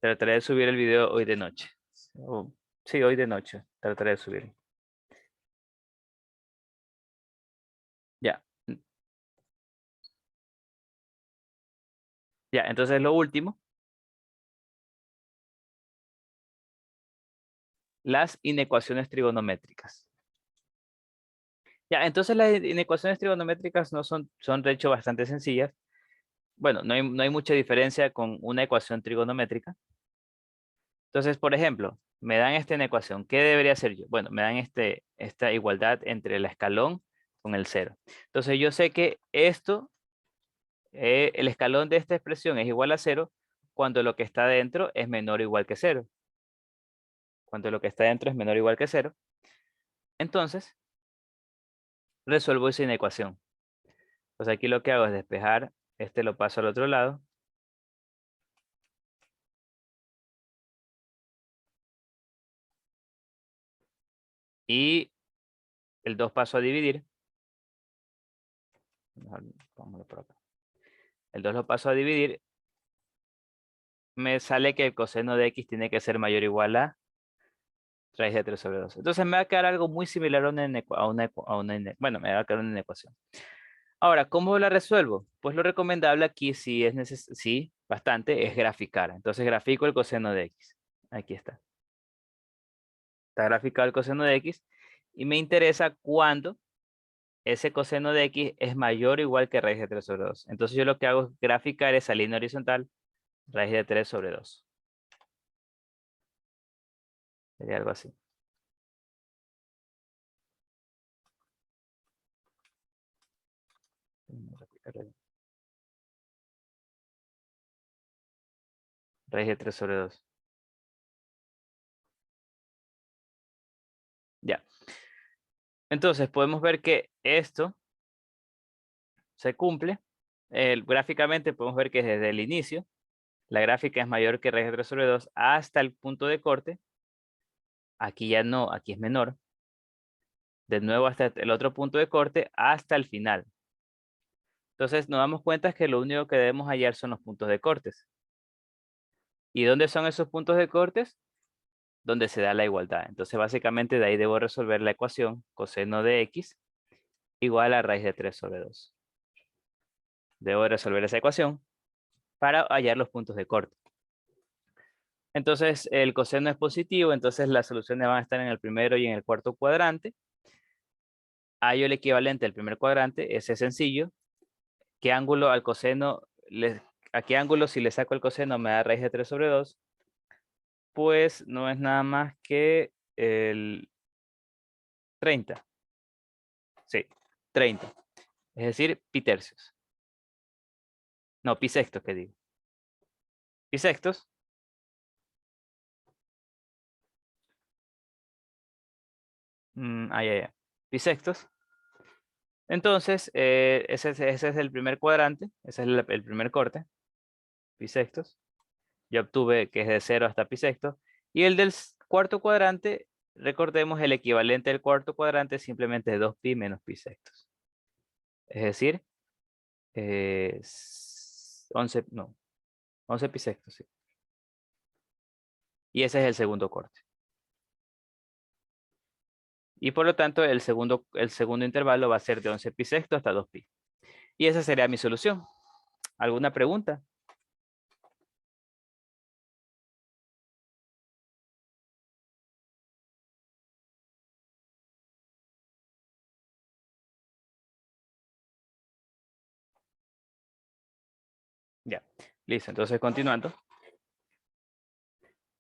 Trataré de subir el video hoy de noche. Sí, hoy de noche. Trataré de subirlo. Ya. Ya, entonces lo último. Las inecuaciones trigonométricas. Ya, entonces las inecuaciones trigonométricas son de hecho bastante sencillas. Bueno, no hay mucha diferencia con una ecuación trigonométrica. Entonces, por ejemplo, me dan esta ecuación. ¿Qué debería hacer yo? Bueno, me dan esta igualdad entre el escalón con el 0. Entonces yo sé que esto el escalón de esta expresión es igual a 0 cuando lo que está dentro es menor o igual que 0. Cuando lo que está dentro es menor o igual que 0. Entonces, resuelvo esa inecuación. Pues aquí lo que hago es despejar, este lo paso al otro lado. Y el 2 paso a dividir. Vámonos por acá. El 2 lo paso a dividir. Me sale que el coseno de x tiene que ser mayor o igual a raíz de 3 sobre 2. Entonces me va a quedar algo muy similar a bueno, me va a quedar una ecuación. Ahora, ¿cómo la resuelvo? Pues lo recomendable aquí, sí, bastante, es graficar. Entonces grafico el coseno de x. Aquí está. Está graficado el coseno de x. Y me interesa cuando ese coseno de x es mayor o igual que raíz de 3 sobre 2. Entonces yo lo que hago es graficar esa línea horizontal, raíz de 3 sobre 2. Sería algo así. Raíz de 3 sobre 2. Ya. Entonces podemos ver que esto se cumple. Gráficamente podemos ver que desde el inicio, la gráfica es mayor que raíz de 3 sobre 2 hasta el punto de corte. Aquí ya no, aquí es menor. De nuevo hasta el otro punto de corte hasta el final. Entonces nos damos cuenta que lo único que debemos hallar son los puntos de cortes. ¿Y dónde son esos puntos de cortes? Donde se da la igualdad. Entonces básicamente de ahí debo resolver la ecuación coseno de x igual a raíz de 3 sobre 2. Debo resolver esa ecuación para hallar los puntos de corte. Entonces el coseno es positivo, entonces las soluciones van a estar en el primero y en el cuarto cuadrante. Hallo el equivalente al primer cuadrante, ese es sencillo. ¿Qué ángulo al coseno, a qué ángulo si le saco el coseno me da raíz de 3 sobre 2? Pues no es nada más que el 30. Sí, 30. Es decir, pi tercios. No, pi sextos, que digo. Pi sextos. Ya. Pi sextos. Entonces, ese es el primer cuadrante. Ese es el primer corte. Pi sextos. Yo obtuve que es de 0 hasta pi sextos. Y el del cuarto cuadrante, recordemos el equivalente del cuarto cuadrante simplemente es 2pi menos pi sextos. Es decir, 11 pi sextos, sí. Y ese es el segundo corte. Y por lo tanto, el segundo intervalo va a ser de 11 pi sexto hasta 2pi. Y esa sería mi solución. ¿Alguna pregunta? Ya, listo. Entonces, continuando.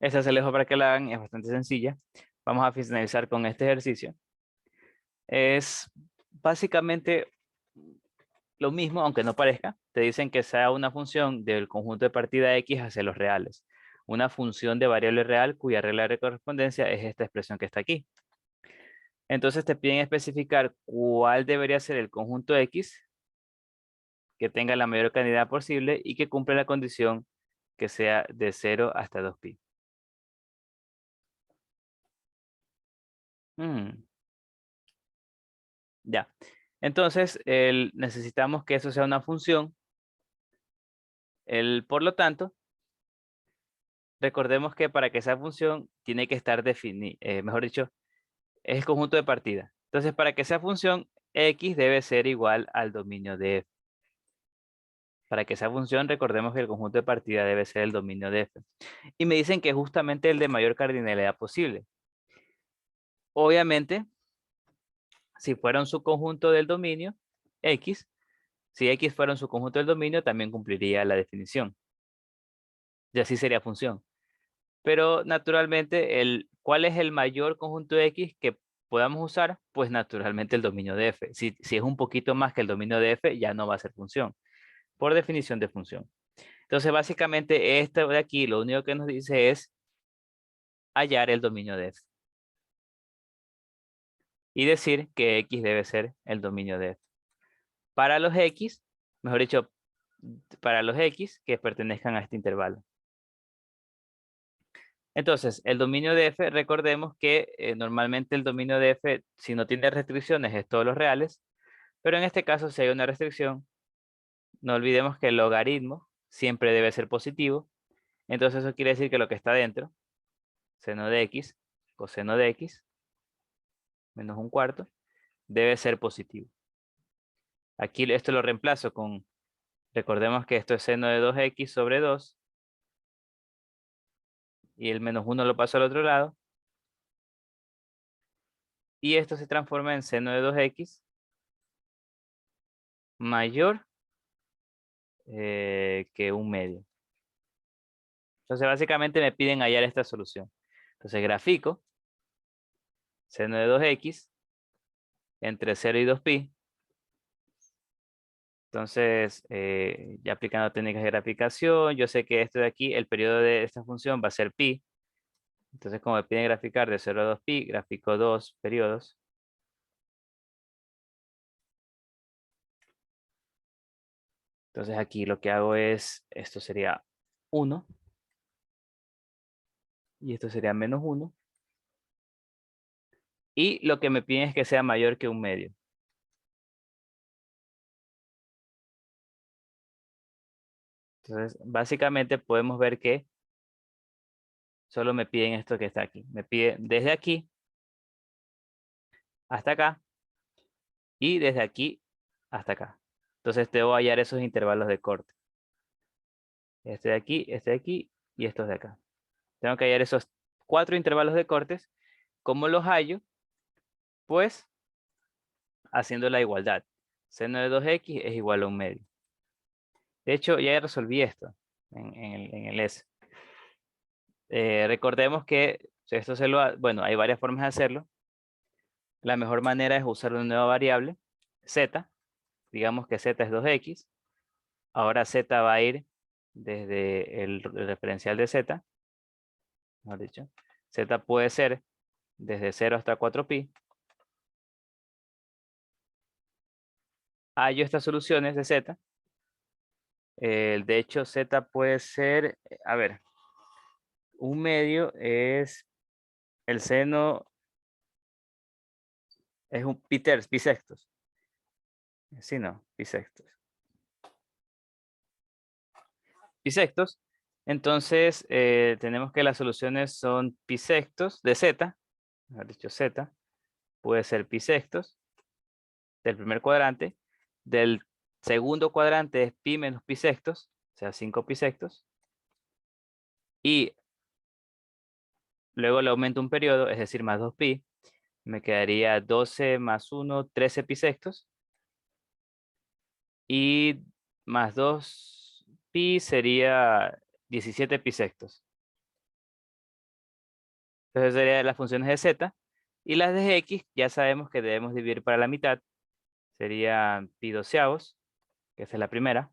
Esa se les dejo para que la hagan, es bastante sencilla. Vamos a finalizar con este ejercicio. Es básicamente lo mismo, aunque no parezca. Te dicen que sea una función del conjunto de partida x hacia los reales. Una función de variable real cuya regla de correspondencia es esta expresión que está aquí. Entonces te piden especificar cuál debería ser el conjunto x que tenga la mayor cantidad posible y que cumpla la condición que sea de 0 hasta 2pi. Ya. Entonces, necesitamos que eso sea una función. Por lo tanto, recordemos que para que esa función tiene que estar definida, mejor dicho, es el conjunto de partida. Entonces, para que esa función x debe ser igual al dominio de f. Para que esa función, recordemos que el conjunto de partida debe ser el dominio de f. Y me dicen que es justamente el de mayor cardinalidad posible. Obviamente, si fuera un subconjunto del dominio x, si x fuera un subconjunto del dominio, también cumpliría la definición. Y así sería función. Pero naturalmente, ¿cuál es el mayor conjunto de x que podamos usar? Pues naturalmente el dominio de f. Si es un poquito más que el dominio de f, ya no va a ser función. por definición de función. Entonces, básicamente, esto de aquí, lo único que nos dice es hallar el dominio de f. Y decir que x debe ser el dominio de f. Para los x, mejor dicho, para los x que pertenezcan a este intervalo. Entonces, el dominio de f, recordemos que normalmente el dominio de f, si no tiene restricciones, es todos los reales. Pero en este caso, si hay una restricción, no olvidemos que el logaritmo siempre debe ser positivo. Entonces eso quiere decir que lo que está dentro, seno de x, coseno de x, menos un cuarto, debe ser positivo. Aquí esto lo reemplazo con, recordemos que esto es seno de 2x sobre 2. Y el menos 1 lo paso al otro lado. Y esto se transforma en seno de 2x mayor que un medio. Entonces básicamente me piden hallar esta solución. Entonces grafico seno de 2x entre 0 y 2pi. Entonces, ya aplicando técnicas de graficación, yo sé que esto de aquí, el periodo de esta función va a ser pi. Entonces, como me piden graficar de 0 a 2pi, grafico 2 periodos. Entonces aquí lo que hago es, esto sería 1. Y esto sería menos 1. Y lo que me piden es que sea mayor que un medio. Entonces, básicamente podemos ver que solo me piden esto que está aquí. Me piden desde aquí hasta acá y desde aquí hasta acá. Entonces debo hallar esos intervalos de corte. Este de aquí y estos de acá. Tengo que hallar esos 4 intervalos de cortes. ¿Cómo los hallo? Pues haciendo la igualdad. Seno de 2x es igual a un medio. De hecho, ya resolví esto en el S. Recordemos que esto bueno, hay varias formas de hacerlo. La mejor manera es usar una nueva variable, z. Digamos que z es 2x. Ahora z va a ir desde el referencial de z. Mejor dicho, z puede ser desde 0 hasta 4pi. Hallo estas soluciones de z. De hecho, z puede ser, a ver, un medio es el seno, es un pi sextos. Sí, no, pi sextos. Pi sextos. Entonces, tenemos que las soluciones son pi sextos de z, mejor dicho, z, puede ser pi sextos del primer cuadrante, del segundo cuadrante es pi menos pi sextos, o sea, 5 pi sextos, y luego le aumento un periodo, es decir, más 2pi, me quedaría 12 más 1, 13 pi sextos, y más 2pi sería 17 pi sextos. Entonces serían las funciones de z, y las de x ya sabemos que debemos dividir para la mitad, sería pi doceavos, que esa es la primera,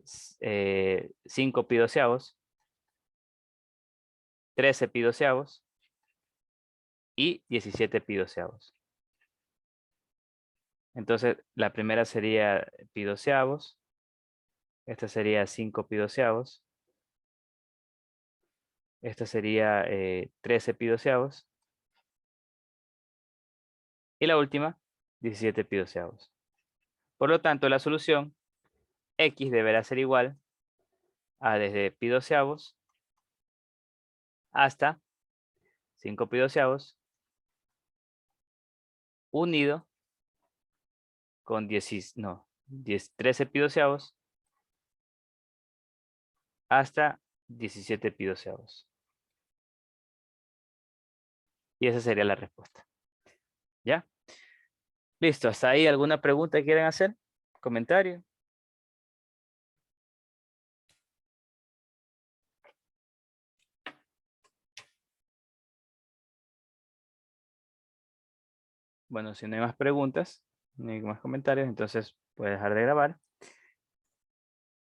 5 pi doceavos, 13 pi doceavos y 17 pi doceavos. Entonces, la primera sería pi doceavos, esta sería 5 pi doceavos, esta sería 13 pi doceavos y la última, 17 pi doceavos. Por lo tanto, la solución x deberá ser igual a desde pi doceavos hasta 5 pi doceavos unido con 13 pi doceavos hasta 17 pi doceavos. Y esa sería la respuesta. ¿Ya? Listo, ¿hasta ahí alguna pregunta que quieran hacer? ¿Comentario? Bueno, si no hay más preguntas, ni más comentarios, entonces puedes dejar de grabar.